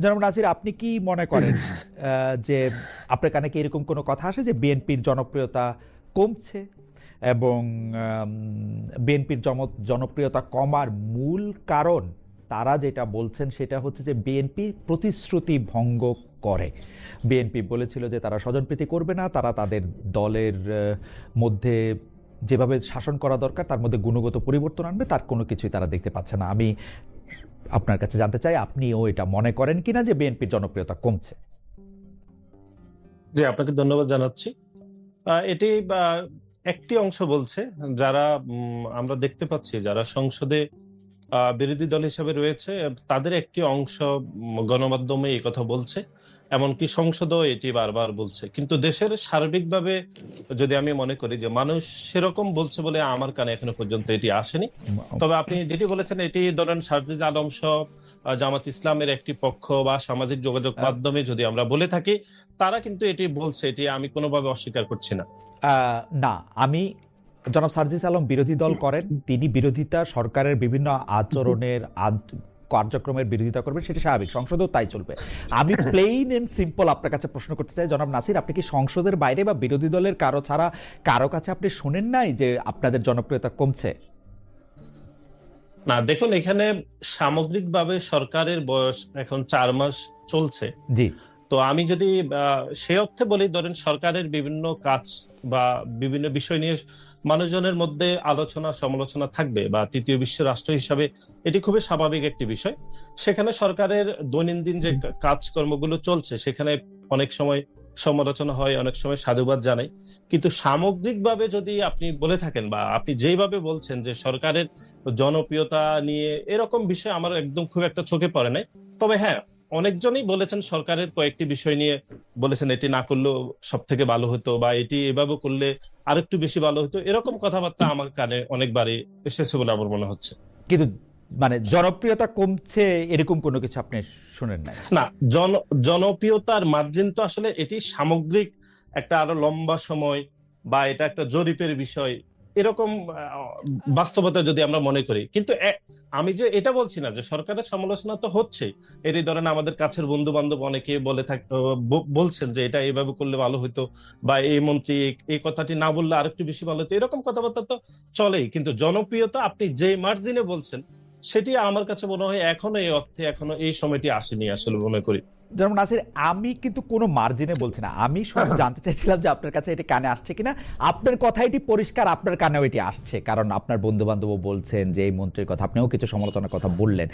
জনাব নাসির, আপনি কি মনে করেন যে আপনার কানে কি এরকম কোনো কথা আসে যে বিএনপির জনপ্রিয়তা কমছে এবং বিএনপির জনপ্রিয়তা কমার মূল কারণ তারা যেটা বলছেন সেটা হচ্ছে যে বিএনপি প্রতিশ্রুতি ভঙ্গ করে। বিএনপি বলেছিল যে তারা স্বজনপ্রীতি করবে না, তারা তাদের দলের মধ্যে যেভাবে শাসন করা দরকার তার মধ্যে গুণগত পরিবর্তন আনবে, তার কোনো কিছুই তারা দেখতে পাচ্ছে না। আমি আপনার কাছে জানতে চাই আপনিও এটা মনে করেন কিনা যে বিএনপির জনপ্রিয়তা কমছে? জি, আপনাকে ধন্যবাদ জানাচ্ছি। এটি একটি অংশ বলছে, যারা আমরা দেখতে পাচ্ছি যারা সংসদে বিরোধী দল হিসেবে রয়েছে তাদের একটি অংশ গণমাধ্যমে এই কথা বলছে, এমনকি সংসদও এটি বারবার বলছে। কিন্তু দেশের সার্বিকভাবে যদি আমি মনে করি যে মানুষ সেরকম বলছে বলে আমার কানে এখনো পর্যন্ত এটি আসেনি। তবে আপনি যেটি বলেছেন এটি ধরেন সার্জিস আলম সহ জামাত ইসলামের একটি পক্ষ বা সামাজিক যোগাযোগ মাধ্যমে যদি আমরা বলে থাকি, তারা কিন্তু এটি বলছে, এটি আমি কোনোভাবে অস্বীকার করছি না। না, আমি জনাব সার্জিস আলম বিরোধী দল করেন, তিনি বিরোধিতা সরকারের বিভিন্ন আচরণের কার্যক্রমের বিরোধিতা করবেন, সেটা স্বাভাবিক, সংসদেও তাই চলবে। আমি প্লেইন এন্ড সিম্পল আপনার কাছে প্রশ্ন করতে চাই জনাব নাসির, আপনি কি সংসদের বাইরে বা বিরোধী দলের কারো ছাড়া কারো কাছে আপনি শোনেন নাই যে আপনাদের জনপ্রিয়তা কমছে? না, দেখুন, এখানে সামগ্রিকভাবে সরকারের বয়স এখন 4 মাস চলছে। জি, তো আমি যদি সে অর্থে বলি, ধরেন সরকারের বিভিন্ন কাজ বা বিভিন্ন বিষয় নিয়ে মানুষজনের মধ্যে আলোচনা সমালোচনা থাকবে, বা তৃতীয় বিশ্ব রাষ্ট্র হিসাবে এটি খুবই স্বাভাবিক একটি বিষয়। সেখানে সরকারের দৈনন্দিন যে কাজকর্মগুলো চলছে সেখানে অনেক সময় সমালোচনা হয়, অনেক সময় সাধুবাদ জানাই। কিন্তু সামগ্রিকভাবে যদি আপনি বলে থাকেন বা আপনি যেইভাবে বলছেন যে সরকারের জনপ্রিয়তা নিয়ে, এরকম বিষয় আমার একদম খুব একটা চোখে পড়ে নাই। তবে হ্যাঁ, অনেকজনই বলেছেন সরকারের কয়েকটি বিষয় নিয়ে, বলেছেন এটি না করলেও সব থেকে ভালো হতো, বা এটি এভাবে করলে আরেকটু বেশি ভালো হতো, এরকম কথাবার্তা আমার কানে অনেকবারই এসেছে বলে আমার মনে হচ্ছে। কিন্তু মানে জনপ্রিয়তা কমছে এরকম কোনো কিছু আপনি শুনেন নাই? না, জনপ্রিয়তার মার্জিন তো আসলে এটি সামগ্রিক একটা আরো লম্বা সময়, বা এটা একটা জরিপের বিষয়, এরকম বাস্তবতা যদি আমরা মনে করি। কিন্তু আমি যে এটা বলছি না যে সরকারের সমালোচনা তো হচ্ছে, এটি ধরেন আমাদের কাছের বন্ধু বান্ধব অনেকে বলছেন যে এটা এইভাবে করলে ভালো হতো, বা এই মন্ত্রী এই কথাটি না বললে আরেকটু বেশি ভালো হতো, এরকম কথাবার্তা তো চলেই। কিন্তু জনপ্রিয়তা আপনি যে মার্জিনে বলছেন সেটি আমার কাছে মনে হয় এখনো এই অর্থে, এখনো এই সময়টি আসেনি আসলে মনে করি। জনাব নাসির, আমি কিন্তু কোনো মার্জিনে বলছি না, আমি শুধু জানতে চাইছিলাম যে আপনার কাছে এটি কানে আসছে কিনা। আপনার কথা এটি পরিষ্কার, আপনার কানেও এটি আসছে, কারণ আপনার বন্ধু বান্ধবও বলছেন যে এই মন্ত্রীর কথা, আপনিও কিছু সমালোচনার কথা বললেন।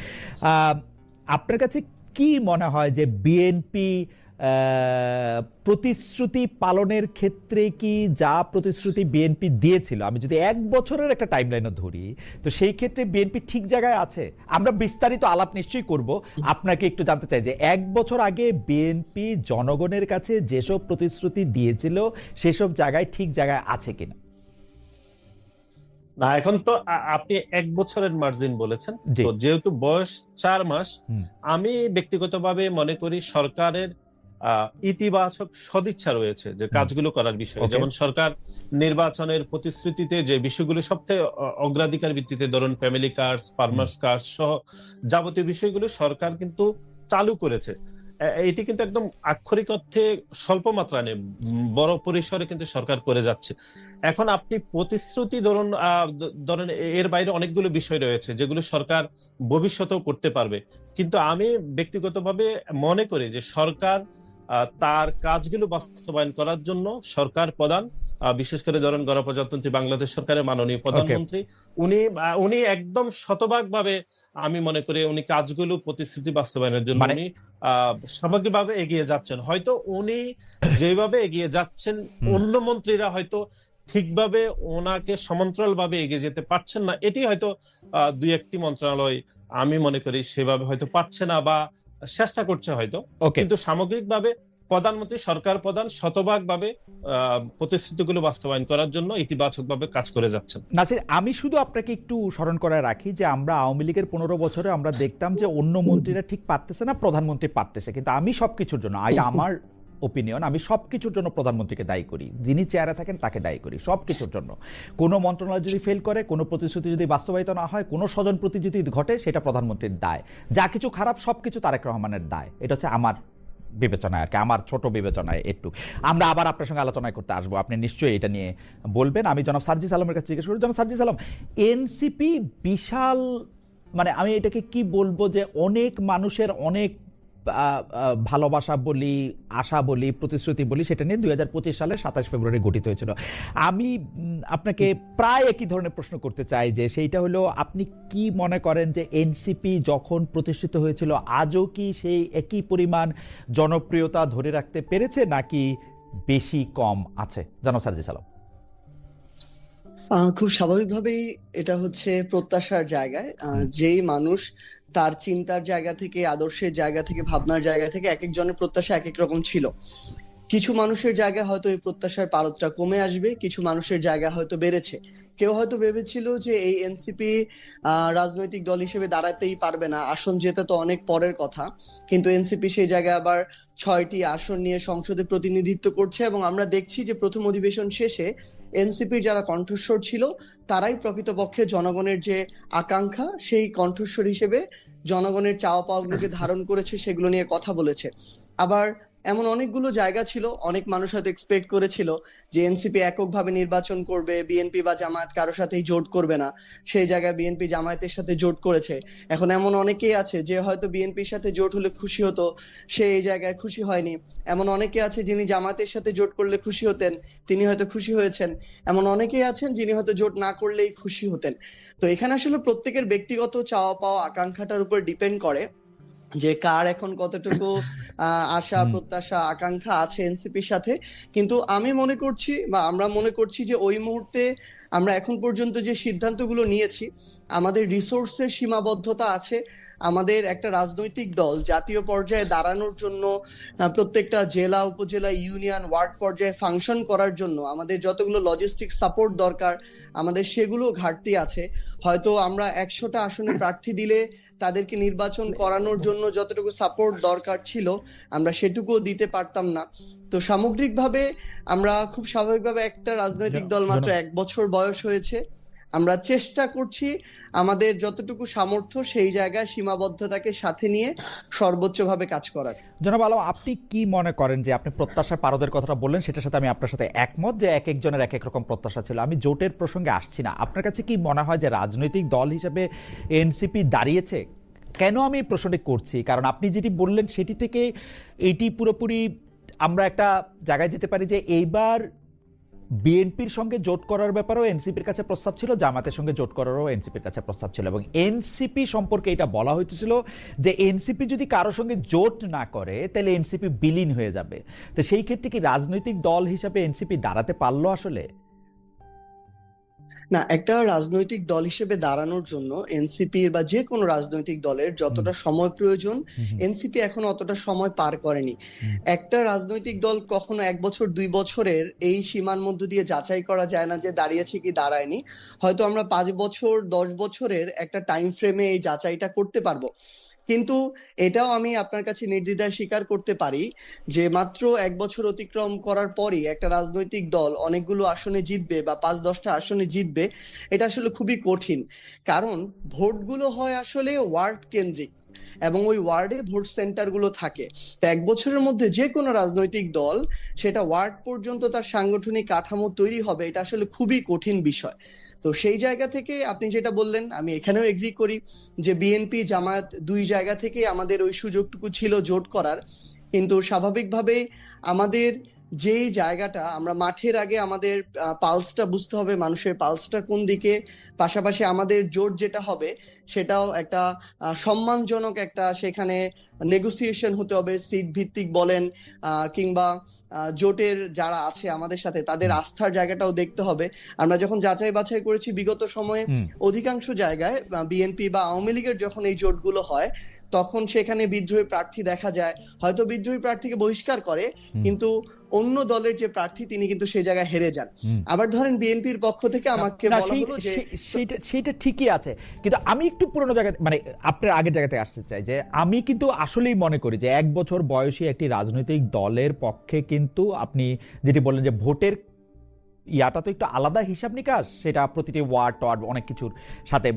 আপনার কাছে কি মনে হয় যে বিএনপি প্রতিশ্রুতি পালনের ক্ষেত্রে কি যা প্রতিশ্রুতি বিএনপি দিয়েছিল, আমি যদি 1 বছরের একটা টাইমলাইনও ধরি, তো সেই ক্ষেত্রে বিএনপি ঠিক জায়গায় আছে? আমরা বিস্তারিত আলাপ নিশ্চয়ই করব। আপনাকে একটু জানতে চাই যে 1 বছর আগে বিএনপি জনগণের কাছে যেসব প্রতিশ্রুতি দিয়েছিল সেসব জায়গায় ঠিক জায়গায় আছে কিনা? না, এখন তো আপনি 1 বছরের মার্জিন বলেছেন, জি, তো যেহেতু বয়স 4 মাস, হুম, আমি ব্যক্তিগতভাবে মনে করি সরকারের ইতিবাচক সদিচ্ছা রয়েছে যে হুম, কাজগুলো করার বিষয়ে। ওকে, যেমন সরকার নির্বাচনের প্রতিশ্রুতিতে যে বিষয়গুলো সবচেয়ে অগ্রাধিকার ভিত্তিতে, ধরুন ফ্যামিলি কার্ড, হুম, ফার্মার্স কার্ড সহ যাবতীয় বিষয়গুলো সরকার কিন্তু চালু করেছে। এটি কিন্তু একদম আক্ষরিক অর্থে স্বল্প মাত্রা নেই, বড় পরিসরে কিন্তু সরকার করে যাচ্ছে। এখন আপনি প্রতিশ্রুতি ধরেন এর বাইরে অনেকগুলো বিষয় রয়েছে যেগুলো সরকার ভবিষ্যতেও করতে পারবে। কিন্তু আমি ব্যক্তিগতভাবে মনে করি যে সরকার তার কাজগুলো বাস্তবায়ন করার জন্য সরকার প্রধান, বিশেষ করে ধরেন গণপ্রজাতন্ত্রী বাংলাদেশ সরকারের মাননীয় ওকে, প্রধানমন্ত্রী, উনি একদম শতভাগ ভাবে, আমি মনে করি উনি কাজগুলো প্রতিশ্রুতি বাস্তবায়নের জন্য মানে উনি সামগ্রিকভাবে এগিয়ে যাচ্ছেন। হয়তো উনি যেভাবে এগিয়ে যাচ্ছেন, হুম, অন্য মন্ত্রীরা হয়তো ঠিকভাবে ওনাকে সমান্তরাল ভাবে এগিয়ে যেতে পারছেন না। এটি হয়তো দুই একটি মন্ত্রণালয় আমি মনে করি সেভাবে হয়তো পারছে না, বা চেষ্টা করছে হয়তো। ওকে। কিন্তু সামগ্রিকভাবে প্রধানমন্ত্রী, সরকার প্রধান শতভাগ ভাবে প্রতিশ্রুতিগুলো বাস্তবায়ন করার জন্য ইতিবাচক ভাবে কাজ করে যাচ্ছেন। নাসির, আমি শুধু আপনাকে একটু স্মরণ করে রাখি যে আমরা আওয়ামী লীগের 15 বছরে আমরা দেখতাম যে অন্য মন্ত্রীরা ঠিক পারতেছে না, প্রধানমন্ত্রী পারতেছে, কিন্তু আমি সবকিছুর জন্য, এটা আমার ওপিনিয়ন, আমি সব কিছুর জন্য প্রধানমন্ত্রীকে দায়ী করি, যিনি চেয়ারে থাকেন তাকে দায়ী করি সব কিছুর জন্য। কোনো মন্ত্রণালয় যদি ফেল করে, কোনো প্রতিশ্রুতি যদি বাস্তবায়িত না হয়, কোনো স্বজন প্রতি যদি ঘটে, সেটা প্রধানমন্ত্রীর দায়। যা কিছু খারাপ সব কিছু তারেক রহমানের দায়। এটা হচ্ছে আমার বিবেচনায় আর কি, আমার ছোট বিবেচনায় একটু। আমরা আবার আপনার সঙ্গে আলোচনায় করতে আসবো, আপনি নিশ্চয়ই এটা নিয়ে বলবেন। আমি জনাব সার্জিস আলমের কাছে জিজ্ঞেস করি। জনাব সার্জিস আলম, এনসিপি বিশাল, মানে আমি এটাকে কি বলবো, যে অনেক মানুষের অনেক ভালোবাসা বলি, আশা বলি, প্রতিশ্রুতি বলি, সেটা নিয়ে 2025 সালের 27 ফেব্রুয়ারি গঠিত হয়েছিল। আমি আপনাকে প্রায় একই ধরনের প্রশ্ন করতে চাই, যে সেইটা হলো, আপনি কি মনে করেন যে এনসিপি যখন প্রতিষ্ঠিত হয়েছিল আজও কি সেই একই পরিমাণ জনপ্রিয়তা ধরে রাখতে পেরেছে, নাকি বেশি কম আছে? জনাব সার্জিস আলম। খুব স্বাভাবিকভাবেই এটা হচ্ছে প্রত্যাশার জায়গায়। যেই মানুষ তার চিন্তার জায়গা থেকে, আদর্শের জায়গা থেকে, ভাবনার জায়গা থেকে এক একজনের প্রত্যাশা এক এক রকম ছিল। কিছু মানুষের জায়গায় হয়তো এই প্রত্যাশার পারদটা কমে আসবে, কিছু মানুষের জায়গায় হয়তো বেড়েছে। কেউ হয়তো ভেবেছিল যে এই এনসিপি রাজনৈতিক দল হিসেবে দাঁড়াতেই পারবে না, আসন জেতা তো অনেক পরের কথা, কিন্তু এনসিপি সেই জায়গায় আবার 6টি আসন নিয়ে সংসদে প্রতিনিধিত্ব করছে। এবং আমরা দেখছি যে প্রথম অধিবেশন শেষে এনসিপির যারা কণ্ঠস্বর ছিল তারাই প্রকৃতপক্ষে জনগণের যে আকাঙ্ক্ষা, সেই কণ্ঠস্বর হিসেবে জনগণের চাওয়া পাওয়াগুলোকে ধারণ করেছে, সেগুলো নিয়ে কথা বলেছে। আবার এমন অনেকগুলো জায়গা ছিল, অনেক মানুষ হয়তো এক্সপেক্ট করেছিল যে এনসিপি এককভাবে নির্বাচন করবে, বিএনপি বা জামায়াত কারোর সাথেই জোট করবে না, সেই জায়গায় বিএনপি জামায়াতের সাথে জোট করেছে। এখন এমন অনেকেই আছে যে হয়তো বিএনপির সাথে জোট হলে খুশি হতো, সে এই জায়গায় খুশি হয়নি। এমন অনেকে আছে যিনি জামায়াতের সাথে জোট করলে খুশি হতেন, তিনি হয়তো খুশি হয়েছেন। এমন অনেকেই আছেন যিনি হয়তো জোট না করলেই খুশি হতেন। তো এখানে আসলে প্রত্যেকের ব্যক্তিগত চাওয়া পাওয়া, আকাঙ্ক্ষাটার উপর ডিপেন্ড করে যে কার এখন কতটুকু আশা, প্রত্যাশা, আকাঙ্ক্ষা আছে এনসিপির সাথে। কিন্তু আমি মনে করছি, বা আমরা মনে করছি, যে ওই মুহূর্তে আমরা এখন পর্যন্ত যে সিদ্ধান্তগুলো নিয়েছি, আমাদের রিসোর্সের সীমাবদ্ধতা আছে। আমাদের একটা রাজনৈতিক দল জাতীয় পর্যায়ে দাঁড়ানোর জন্য, প্রত্যেকটা জেলা, উপজেলা, ইউনিয়ন, ওয়ার্ড পর্যায়ে ফাংশন করার জন্য আমাদের যতগুলো লজিস্টিক সাপোর্ট দরকার, আমাদের সেগুলো ঘাটতি আছে। হয়তো আমরা 100টা আসনে প্রার্থী দিলে তাদেরকে নির্বাচন করানোর জন্য যতটুকু সাপোর্ট দরকার ছিল আমরা সেটুকুও দিতে পারতাম না। তো সামগ্রিকভাবে আমরা খুব স্বাভাবিকভাবে, একটা রাজনৈতিক দল মাত্র 1 বছর বয়স হয়েছে, আমরা চেষ্টা করছি আমাদের যতটুকু সামর্থ্য সেই জায়গায় সীমাবদ্ধতাকে সাথে নিয়ে সর্বোচ্চভাবে কাজ করার। জনাব আলম, আপনি কি মনে করেন, যে আপনি প্রত্যাশার পারদের কথাটা বললেন, সেটার সাথে আমি আপনার সাথে একমত যে এক একজনের এক এক রকম প্রত্যাশা ছিল। আমি জোটের প্রসঙ্গে আসছি না। আপনার কাছে কি মনে হয় যে রাজনৈতিক দল হিসেবে এনসিপি দাঁড়িয়েছে? কেন আমি এই প্রশ্নটি করছি, কারণ আপনি যেটি বললেন সেটি থেকে এইটি পুরোপুরি আমরা একটা জায়গায় যেতে পারি যে এইবার বিএনপির সঙ্গে জোট করার ব্যাপারেও এনসিপির কাছে প্রস্তাব ছিল, জামাতের সঙ্গে জোট করারও এনসিপির কাছে প্রস্তাব ছিল, এবং এনসিপি সম্পর্কে এটা বলা হইতেছিল যে এনসিপি যদি কারোর সঙ্গে জোট না করে তাহলে এনসিপি বিলীন হয়ে যাবে। তো সেই ক্ষেত্রে কি রাজনৈতিক দল হিসাবে এনসিপি দাঁড়াতে পারলো আসলে? না, একটা রাজনৈতিক দল হিসেবে দাঁড়ানোর জন্য এনসিপির বা যে কোনো রাজনৈতিক দলের যতটা সময় প্রয়োজন, এনসিপি এখনো অতটা সময় পার করেনি। একটা রাজনৈতিক দল কখনো 1 বছর 2 বছরের এই সীমার মধ্য দিয়ে যাচাই করা যায় না যে দাঁড়িয়েছে কি দাঁড়ায়নি। হয়তো আমরা 5 বছর 10 বছরের একটা টাইম ফ্রেমে এই যাচাইটা করতে পারবো। কিন্তু এটাও আমি আপনার কাছে নির্দ্বিধায় স্বীকার করতে পারি যে মাত্র 1 বছর অতিক্রম করার পরই একটা রাজনৈতিক দল অনেকগুলো আসনে জিতবে বা 5-10টা আসনে জিতবে, এটা আসলে খুবই কঠিন। কারণ ভোটগুলো হয় আসলে ওয়ার্ড কেন্দ্রিক, এবং ওই ওয়ার্ডে ভোট সেন্টারগুলো থাকে। তো 1 বছরের মধ্যে যে কোনো রাজনৈতিক দল সেটা ওয়ার্ড পর্যন্ত তার সাংগঠনিক কাঠামো তৈরি হবে, এটা আসলে খুবই কঠিন বিষয়। তো সেই জায়গা থেকে আপনি যেটা বললেন, আমি এখানেও এগ্রি করি যে বিএনপি জামায়াত দুই জায়গা থেকে আমাদের ওই সুযোগটুকু ছিল জোট করার। কিন্তু স্বাভাবিকভাবে আমাদের যেই জায়গাটা, আমরা মাঠের আগে আমাদের পালসটা বুঝতে হবে, মানুষের পালসটা কোন দিকে। পাশাপাশি আমাদের জোট যেটা হবে সেটাও একটা সম্মানজনক একটা, সেখানে নেগোসিয়েশন হতে হবে, সিট ভিত্তিক বলেন, কিংবা জোটের যারা আছে আমাদের সাথে তাদের আস্থার জায়গাটাও দেখতে হবে। আমরা যখন যাচাই বাছাই করেছি বিগত সময়ে, অধিকাংশ জায়গায় বিএনপি বা আওয়ামী লীগের যখন এই জোটগুলো হয় তখন সেখানে বিদ্রোহী প্রার্থী দেখা যায়, হয়তো বিদ্রোহী প্রার্থীকে বহিষ্কার করে, কিন্তু অন্য দলের যে প্রার্থী তিনি কিন্তু সেই জায়গায় হেরে যান। আবার ধরেন বিএনপির পক্ষ থেকে আমাকে বলা হলো যে সেটা ঠিকই আছে, কিন্তু আমি একটু পুরোনো জায়গা মানে আপনার আগের জায়গাতে আসতে চাই যে আমি কিন্তু আসলেই মনে করি যে 1 বছর বয়সী একটি রাজনৈতিক দলের পক্ষে কিন্তু আপনি যেটি বললেন যে ভোটের ইয়াটা তো একটু আলাদা হিসাব নিকাশ, সেটা প্রতিটি ওয়ার্ড অনেক কিছুর সাথে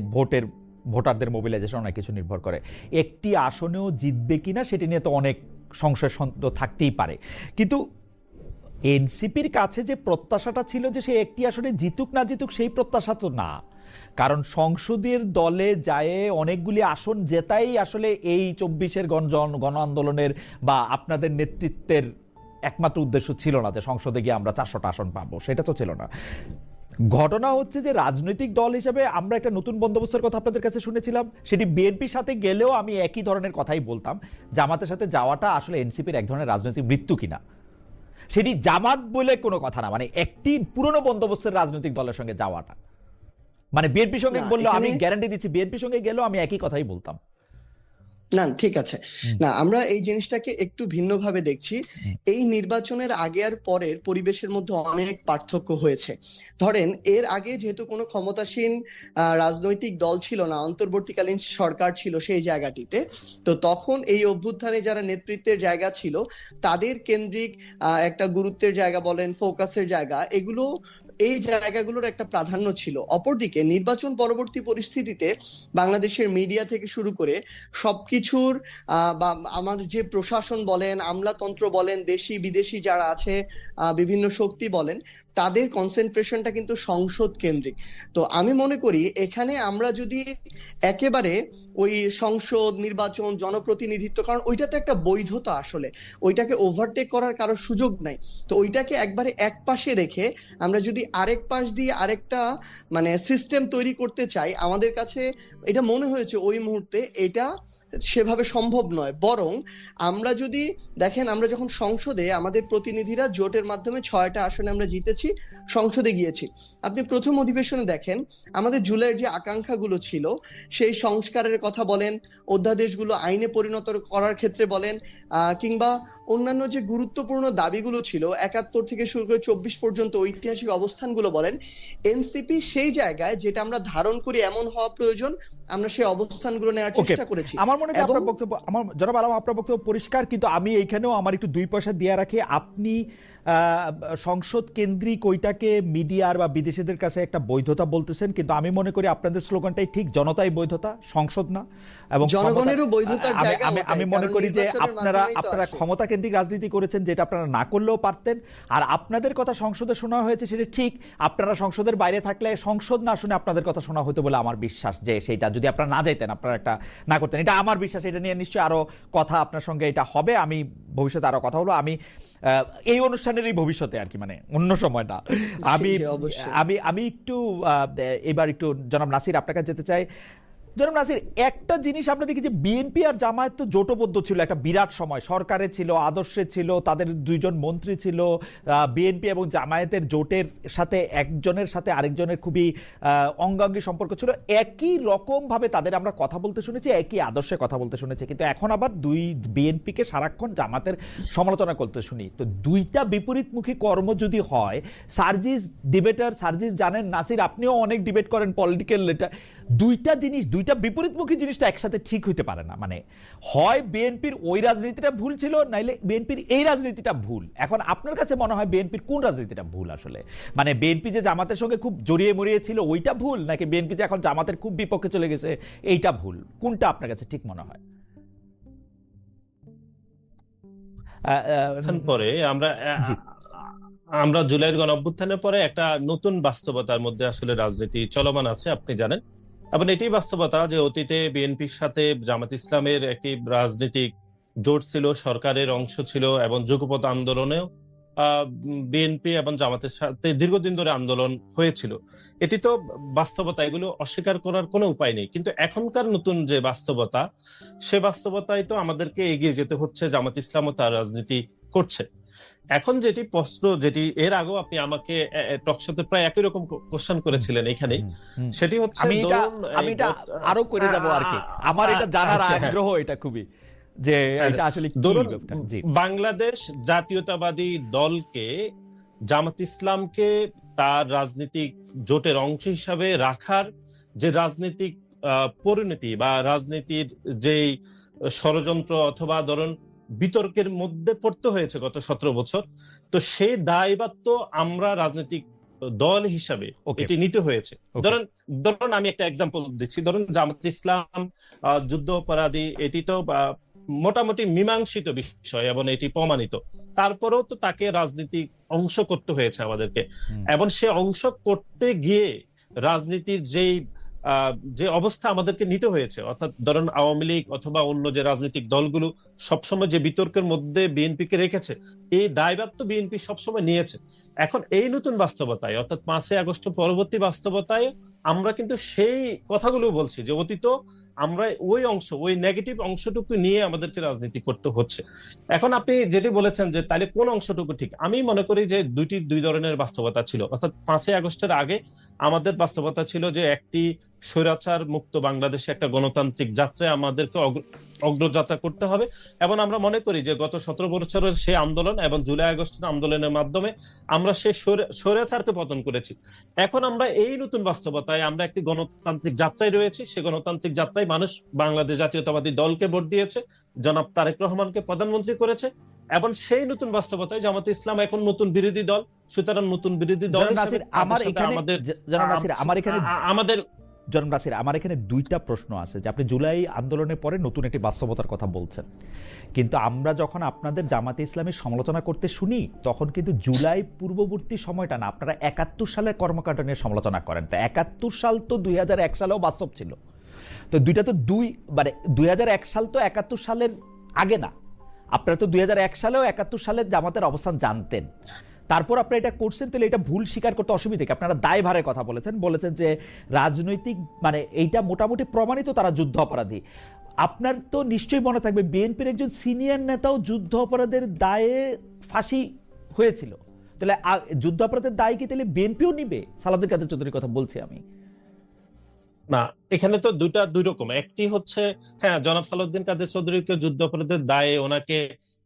ভোটারদের মোবিলাইজেশন অনেক কিছু নির্ভর করে। একটি আসনেও জিতবে কিনা সেটি নিয়ে তো অনেক সংশয় সন্দেহ থাকতেই পারে, কিন্তু এনসিপির কাছে যে প্রত্যাশাটা ছিল যে সে একটি আসনে জিতুক না জিতুক সেই প্রত্যাশা তো না, কারণ সংসদের দলে যায় অনেকগুলি আসন জেতাই আসলে এই 24-এর গণ আন্দোলনের বা আপনাদের নেতৃত্বের একমাত্র উদ্দেশ্য ছিল না যে সংসদে গিয়ে আমরা 400টা আসন পাবো, সেটা তো ছিল না। ঘটনা হচ্ছে যে রাজনৈতিক দল হিসেবে আমরা একটা নতুন বন্দোবস্তের কথা আপনাদের কাছে শুনেছিলাম, সেটি বিএনপির সাথে গেলেও আমি একই ধরনের কথাই বলতাম, জামাতের সাথে যাওয়াটা আসলে এনসিপির এক ধরনের রাজনৈতিক মৃত্যু কিনা। সেটি জামাত বলে কোনো কথা না, মানে একটি পুরনো বন্দোবস্তের রাজনৈতিক দলের সঙ্গে যাওয়াটা, মানে বিএনপির সঙ্গে বললো, আমি গ্যারান্টি দিচ্ছি বিএনপির সঙ্গে গেলেও আমি একই কথাই বলতাম। না ঠিক আছে, না আমরা এই জিনিসটাকে একটু ভিন্নভাবে দেখছি। এই নির্বাচনের আগে আর পরের পরিবেশের মধ্যে অনেক পার্থক্য হয়েছে। ধরেন এর আগে যেহেতু কোনো ক্ষমতাসীন রাজনৈতিক দল ছিল না, অন্তর্বর্তীকালীন সরকার ছিল সেই জায়গাটিতে, তো তখন এই অভ্যুত্থানে যারা নেতৃত্বের জায়গা ছিল তাদের কেন্দ্রিক একটা গুরুত্বের জায়গা বলেন, ফোকাসের জায়গা, এগুলো এই জায়গাগুলোর একটা প্রাধান্য ছিল। অপরদিকে নির্বাচন পরবর্তী পরিস্থিতিতে বাংলাদেশের মিডিয়া থেকে শুরু করে সবকিছুর বা আমাদের যে প্রশাসন বলেন, আমলাতন্ত্র বলেন, দেশি বিদেশি যারা আছে, বিভিন্ন শক্তি বলেন, তাদের কনসেন্ট্রেশনটা কিন্তু সংসদ কেন্দ্রিক। তো আমি মনে করি এখানে আমরা যদি একেবারে ওই সংসদ নির্বাচন জনপ্রতিনিধিত্ব, কারণ ওইটাতে একটা বৈধতা, আসলে ওইটাকে ওভারটেক করার কারো সুযোগ নাই, তো ওইটাকে একবারে এক পাশে রেখে আমরা যদি আরেক পাশ দিয়ে আরেকটা মানে সিস্টেম তৈরি করতে চাই, আমাদের কাছে এটা মনে হয়েছে ওই মুহূর্তে এটা সেভাবে সম্ভব নয়। বরং আমরা যদি দেখেন, আমরা যখন সংসদে আমাদের প্রতিনিধিরা জোটের মাধ্যমে 6টা আসনে আমরা জিতেছি, সংসদে গিয়েছি, আপনি প্রথম অধিবেশনে দেখেন আমাদের জুলাইয়ের যে আকাঙ্ক্ষাগুলো ছিল সেই সংস্কারের কথা বলেন, অধ্যাদেশগুলো আইনে পরিণত করার ক্ষেত্রে বলেন, কিংবা অন্যান্য যে গুরুত্বপূর্ণ দাবিগুলো ছিল 71 থেকে শুরু করে 24 পর্যন্ত ঐতিহাসিক অবস্থানগুলো বলেন, এনসিপি সেই জায়গায় যেটা আমরা ধারণ করি এমন হওয়া প্রয়োজন, আমরা সেই অবস্থানগুলো নেওয়ার চেষ্টা করেছি। আমার মনে হয় আপনার বক্তব্য, আমার জনাব আলম আপনার বক্তব্য পরিষ্কার, কিন্তু আমি এইখানেও আমার একটু 2 পয়সা দিয়ে রাখি। আপনি সংসদ কেন্দ্রিক ওইটাকে মিডিয়ার বা বিদেশিদের কাছে একটা বৈধতা বলতেছেন, কিন্তু আমি মনে করি আপনাদের স্লোগানটাই ঠিক, জনতাই বৈধতা, সংসদ না। এবং জনগণেরও বৈধতার জায়গা, আমি মনে করি যে আপনারা ক্ষমতা কেন্দ্রিক রাজনীতি করেছেন, যেটা আপনারা না করলেও পারতেন। আর আপনাদের কথা সংসদে শোনা হয়েছে সেটা ঠিক, আপনারা সংসদের বাইরে থাকলে সংসদ না শুনে আপনাদের কথা শোনা হতো বলে আমার বিশ্বাস, যে সেইটা যদি আপনারা না যাইতেন, আপনারা একটা না করতেন, এটা আমার বিশ্বাস। এটা নিয়ে নিশ্চয়ই আরো কথা আপনার সঙ্গে এটা হবে, আমি ভবিষ্যতে আরো কথা হলো, আমি এই অনুষ্ঠানেরই ভবিষ্যতে আর কি, মানে অন্য সময় না। আমি একটু এবার একটু জনাব নাসির আপনার কাছে যেতে চাই। জনাব নাসির, একটা জিনিস আমরা দেখি যে বিএনপি আর জামায়াত তো জোটবদ্ধ ছিল একটা বিরাট সময়, সরকারে ছিল, আদর্শে ছিল, তাদের 2 জন মন্ত্রী ছিল। বিএনপি এবং জামায়াতের জোটের সাথে একজনের সাথে আরেকজনের খুবই অঙ্গাঙ্গী সম্পর্ক ছিল, একই রকম ভাবে তাদের আমরা কথা বলতে শুনেছি, একই আদর্শে কথা বলতে শুনেছি, কিন্তু এখন আবার বিএনপিকে সারাক্ষণ জামাতের সমালোচনা করতে শুনি। তো দুইটা বিপরীতমুখী কর্ম যদি হয়, সার্জিস ডিবেটার, সার্জিস জানেন, নাসির আপনিও অনেক ডিবেট করেন পলিটিক্যাল, এটা দুইটা জিনিস, দুইটা বিপরীতমুখী জিনিসটা একসাথে ঠিক হইতে পারে না। মানে হয় বিএনপির ওই রাজনীতিটা ভুল ছিল, নাইলে বিএনপির এই রাজনীতিটা ভুল। এখন আপনার কাছে মনে হয় বিএনপির কোন রাজনীতিটা ভুল আসলে? মানে বিএনপি যে জামাতের সঙ্গে খুব জড়িয়ে মরিয়ে ছিল ওইটা ভুল, নাকি বিএনপি যে এখন জামাতের খুব বিপক্ষে চলে গেছে এইটা ভুল? কোনটা আপনার কাছে ঠিক মনে হয়? পরে আমরা জুলাইয়ের গণঅভ্যুত্থানের পরে একটা নতুন বাস্তবতার মধ্যে আসলে রাজনীতি চলমান আছে, আপনি জানেন। এবং এটাই বাস্তবতা যে অতীতে বিএনপির সাথে জামাত ইসলামের একটি রাজনৈতিক জোট ছিল, সরকারের অংশ ছিল, এবং যুগপৎ আন্দোলনেও বিএনপি এবং জামাতের সাথে দীর্ঘদিন ধরে আন্দোলন হয়েছিল। এটি তো বাস্তবতা, এগুলো অস্বীকার করার কোনো উপায় নেই। কিন্তু এখনকার নতুন যে বাস্তবতা, সে বাস্তবতায় তো আমাদেরকে এগিয়ে যেতে হচ্ছে, জামাত ইসলামও তার রাজনীতি করছে। এখন যেটি প্রশ্ন, যেটি এর আগেও আপনি আমাকে টকশোতে প্রায় একই রকম কোশ্চেন করেছিলেন এখানেই, সেটি হচ্ছে আমি এটা আরো করে যাব আর কি, আমার এটা জানার আগ্রহ এটা খুবই, যে এটা আসলে কি ধরুন ব্যাপারটা। জি, বাংলাদেশ জাতীয়তাবাদী দলকে, জামাত ইসলামকে তার রাজনৈতিক জোটের অংশ হিসাবে রাখার যে রাজনৈতিক পরিণতি বা রাজনীতির যেই ষড়যন্ত্র অথবা ধরুন বিতর্কের মধ্যে পড়তে হয়েছে গত 17 বছর, তো সেই দায়ভার আমরা রাজনৈতিক দল হিসাবে এটি নিতে হয়েছে। ধরুন আমি একটা এক্সাম্পল দিচ্ছি, ধরুন জামাত ইসলাম যুদ্ধ অপরাধী, এটি তো মোটামুটি মীমাংসিত বিষয় এবং এটি প্রমাণিত, তারপরেও তো তাকে রাজনীতিক অংশ করতে হয়েছে আমাদেরকে, এবং সে অংশ করতে গিয়ে রাজনীতির যে অবস্থা আমাদেরকে নিতে হয়েছে, অর্থাৎ ধরুন আওয়ামী লীগ অথবা অন্য যে রাজনৈতিক দলগুলো সবসময় যে বিতর্কের মধ্যে বিএনপিকে রেখেছে, এই দায়ভার তো বিএনপি সবসময় নিয়েছে। এখন এই নতুন বাস্তবতায়, অর্থাৎ 5ই আগস্ট পরবর্তী বাস্তবতায় আমরা কিন্তু সেই কথাগুলো বলছি যে অতীত আমরা ওই নেগেটিভ অংশটুকু নিয়ে আমাদেরকে রাজনীতি করতে হচ্ছে। এখন আপনি যেটি বলেছেন যে তাহলে কোন অংশটুকু ঠিক, আমি মনে করি যে দুই ধরনের বাস্তবতা ছিল। অর্থাৎ 5ই আগস্টের আগে আমাদের বাস্তবতা ছিল যে একটি স্বৈরাচার মুক্ত বাংলাদেশে একটা গণতান্ত্রিক যাত্রায় আমাদেরকে অগ্রযাত্রা করতে হবে, এবং আমরা মনে করি যে গত 17 বছরের সেই আন্দোলন এবং জুলাই আগস্টের আন্দোলনের মাধ্যমে আমরা সেই স্বৈরাচারকে পতন করেছি। এখন আমরা এই নতুন বাস্তবতায় আমরা একটি গণতান্ত্রিক যাত্রায় রয়েছি। সেই গণতান্ত্রিক যাত্রায় মানুষ বাংলাদেশ জাতীয়তাবাদী দলকে ভোট দিয়েছে, জনাব তারেক রহমানকে প্রধানমন্ত্রী করেছে, এবং সেই নতুন বাস্তবতায় জামাত ইসলাম এখন নতুন বিরোধী দল। সুতরাং নতুন বিরোধী দল আমার এখানে দুইটা প্রশ্ন আছে, যে আপনি জুলাই আন্দোলনের পরে নতুন একটি বাস্তবতার কথা বলছেন, কিন্তু আমরা যখন আপনাদের জামাতে ইসলামের সমালোচনা করতে শুনি তখন কিন্তু জুলাই পূর্ববর্তী সময়টা না, আপনারা 71 সালের কর্মকাণ্ড নিয়ে সমালোচনা করেন। তো 71 সাল তো 2001 সালেও বাস্তব ছিল, তো দুইটা তো মানে 2001 সাল তো 71 সালের আগে না, আপনারা তো 2001 সালেও 71 সালের জামাতের অবস্থান জানতেন, তারপর আপনারা এটা করছেন, তাহলে এটা ভুল স্বীকার করতে অসুবিধা কি? আপনারা দায়ভারের কথা বলেছেন যে রাজনৈতিক, মানে এইটা মোটামুটি প্রমাণিত তারা যুদ্ধ অপরাধী। আপনার তো নিশ্চয়ই মনে থাকবে বিএনপির একজন সিনিয়র নেতাও যুদ্ধ অপরাধের দায়ে ফাঁসি হয়েছিল, তাহলে যুদ্ধ অপরাধের দায় কি তাহলে বিএনপিও নিবে? সালাউদ্দিন কাদের চৌধুরীর কথা বলছি আমি। না, এখানে তো দুই রকম। একটি হচ্ছে, হ্যাঁ, জনাব সালাউদ্দিন কাদের চৌধুরীকে যুদ্ধ অপরাধের দায়ে ওনাকে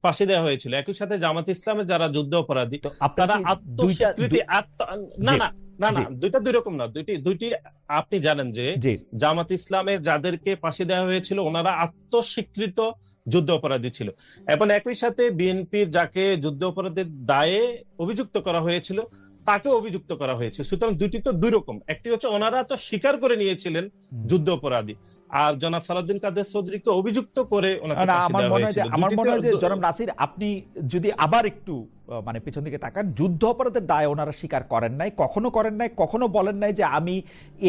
ফাঁসি দেওয়া হয়েছিল। একই সাথে জামাত ইসলামের যারা যুদ্ধ অপরাধী তারা আত্মস্বীকৃতি, না, দুইটা দুই রকম না, দুইটি আপনি জানেন যে জামাত ইসলামে যাদেরকে ফাঁসি দেওয়া হয়েছিল ওনারা আত্মস্বীকৃত যুদ্ধ অপরাধী ছিল, এবং একই সাথে বিএনপির যাকে যুদ্ধ অপরাধের দায়ে অভিযুক্ত করা হয়েছিল তাকে অভিযুক্ত করা হয়েছে। সুতরাং দুটি তো দুই রকম। একটি হচ্ছে ওনারা তো স্বীকার করে নিয়েছিলেন যুদ্ধ অপরাধী, আর জনাব সালাউদ্দিন কাদের চৌধুরীকে অভিযুক্ত করে ওনাকে ফাঁসি দেওয়া হয়েছিল। আমার মনে হয় যে জনাব নাসির, আপনি যদি আবার একটু মানে পেছন দিকে তাকান, যুদ্ধ অপরাধের দায় ওনারা স্বীকার করেন নাই, কখনো বলেন নাই যে আমি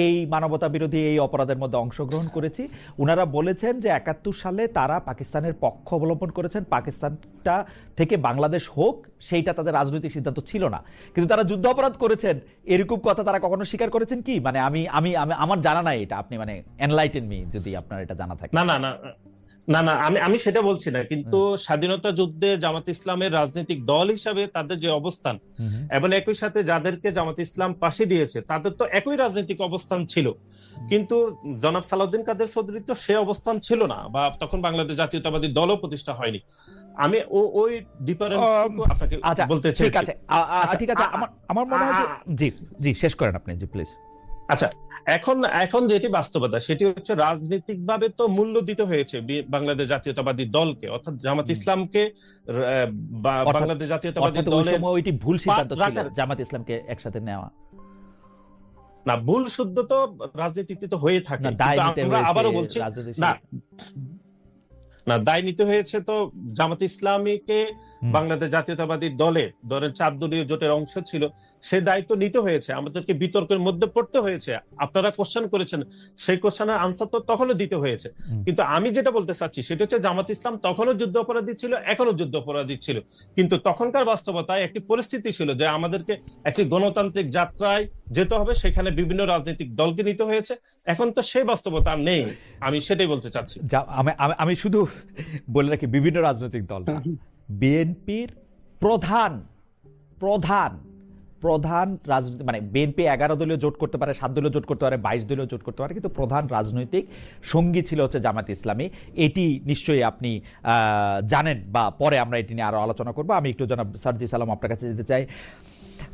এই মানবতা বিরোধী এই অপরাধের মধ্যে অংশগ্রহণ করেছি। ওনারা বলেছেন যে 71 সালে তারা পাকিস্তানের পক্ষ অবলম্বন করেছেন, পাকিস্তানটা থেকে বাংলাদেশ হোক সেইটা তাদের রাজনৈতিক সিদ্ধান্ত ছিল না, কিন্তু তারা যুদ্ধ অপরাধ করেছেন এরকম কথা তারা কখনো স্বীকার করেছেন কি? মানে আমি আমার জানা নাই এটা, আপনি মানে এনলাইটেন মি যদি আপনার এটা জানা থাকে। না, আমি সেটা বলছি না, কিন্তু স্বাধীনতা যুদ্ধে জামাত ইসলামের রাজনৈতিক দল হিসাবে তাদের যে অবস্থান, এবং একই সাথে যাদেরকে জামাত ইসলাম ফাঁসি দিয়েছে তাদের তো একই রাজনৈতিক অবস্থান ছিল, কিন্তু জনাব সালাউদ্দিন কাদের চৌধুরীর তো সে অবস্থান ছিল না, বা তখন বাংলাদেশ জাতীয়তাবাদী দলও প্রতিষ্ঠা হয়নি। আমি ওই ডিফারেন্স আপনাকে বলতে চাই। ঠিক আছে, আমার মনে হয় জি শেষ করেন আপনি, জি প্লিজ। আচ্ছা, এখন যেটি বাস্তবতা সেটি হচ্ছে রাজনৈতিকভাবে তো মূল্য দিতে হয়েছে বাংলাদেশ জাতীয়তাবাদী দলকে, অর্থাৎ জামাত ইসলামকে বাংলাদেশ জাতীয়তাবাদী দলের ওইটি ভুল সিদ্ধান্ত ছিল জামাত ইসলামকে একসাথে নেওয়া। না, ভুল শুদ্ধ তো রাজনীতিতে তো হয়ে থাকে, আমরা আবারও বলছি না, দায় নিতে হয়েছে তো জামাত ইসলামীকে বাংলাদেশ জাতীয়তাবাদী দলের 4 দলীয় জোটের অংশ ছিল, সে দায়িত্ব নিতে হয়েছে, আমাদেরকে বিতর্কের মধ্যে পড়তে হয়েছে। আপনারা কোশ্চেন করেছেন, সেই কোশ্চেনের আনসার তো তখনও দিতে হয়েছে, কিন্তু আমি যেটা বলতে চাচ্ছি সেটা হচ্ছে জামাত ইসলাম তখনও যুদ্ধ অপরাধী ছিল, এখনো যুদ্ধ অপরাধী ছিল, কিন্তু তখনকার বাস্তবতায় একটি পরিস্থিতি ছিল যে আমাদেরকে একটি গণতান্ত্রিক যাত্রায় যেতে হবে, সেখানে বিভিন্ন রাজনৈতিক দলকে নিতে হয়েছে। এখন তো সেই বাস্তবতা নেই, আমি সেটাই বলতে চাচ্ছি। আমি শুধু বলে রাখি, বিভিন্ন রাজনৈতিক দল, বিএনপির প্রধান প্রধান প্রধান রাজনৈতিক মানে বিএনপি 11 দলীয় জোট করতে পারে, 7 দলীয় জোট করতে পারে, 22 দলীয় জোট করতে পারে, কিন্তু প্রধান রাজনৈতিক সঙ্গী ছিল হচ্ছে জামাত ইসলামী। এটি নিশ্চয়ই আপনি জানেন, বা পরে আমরা এটি নিয়ে আরো আলোচনা করবো। আমি একটু জনাব সার্জিস আলম আপনার কাছে যেতে চাই।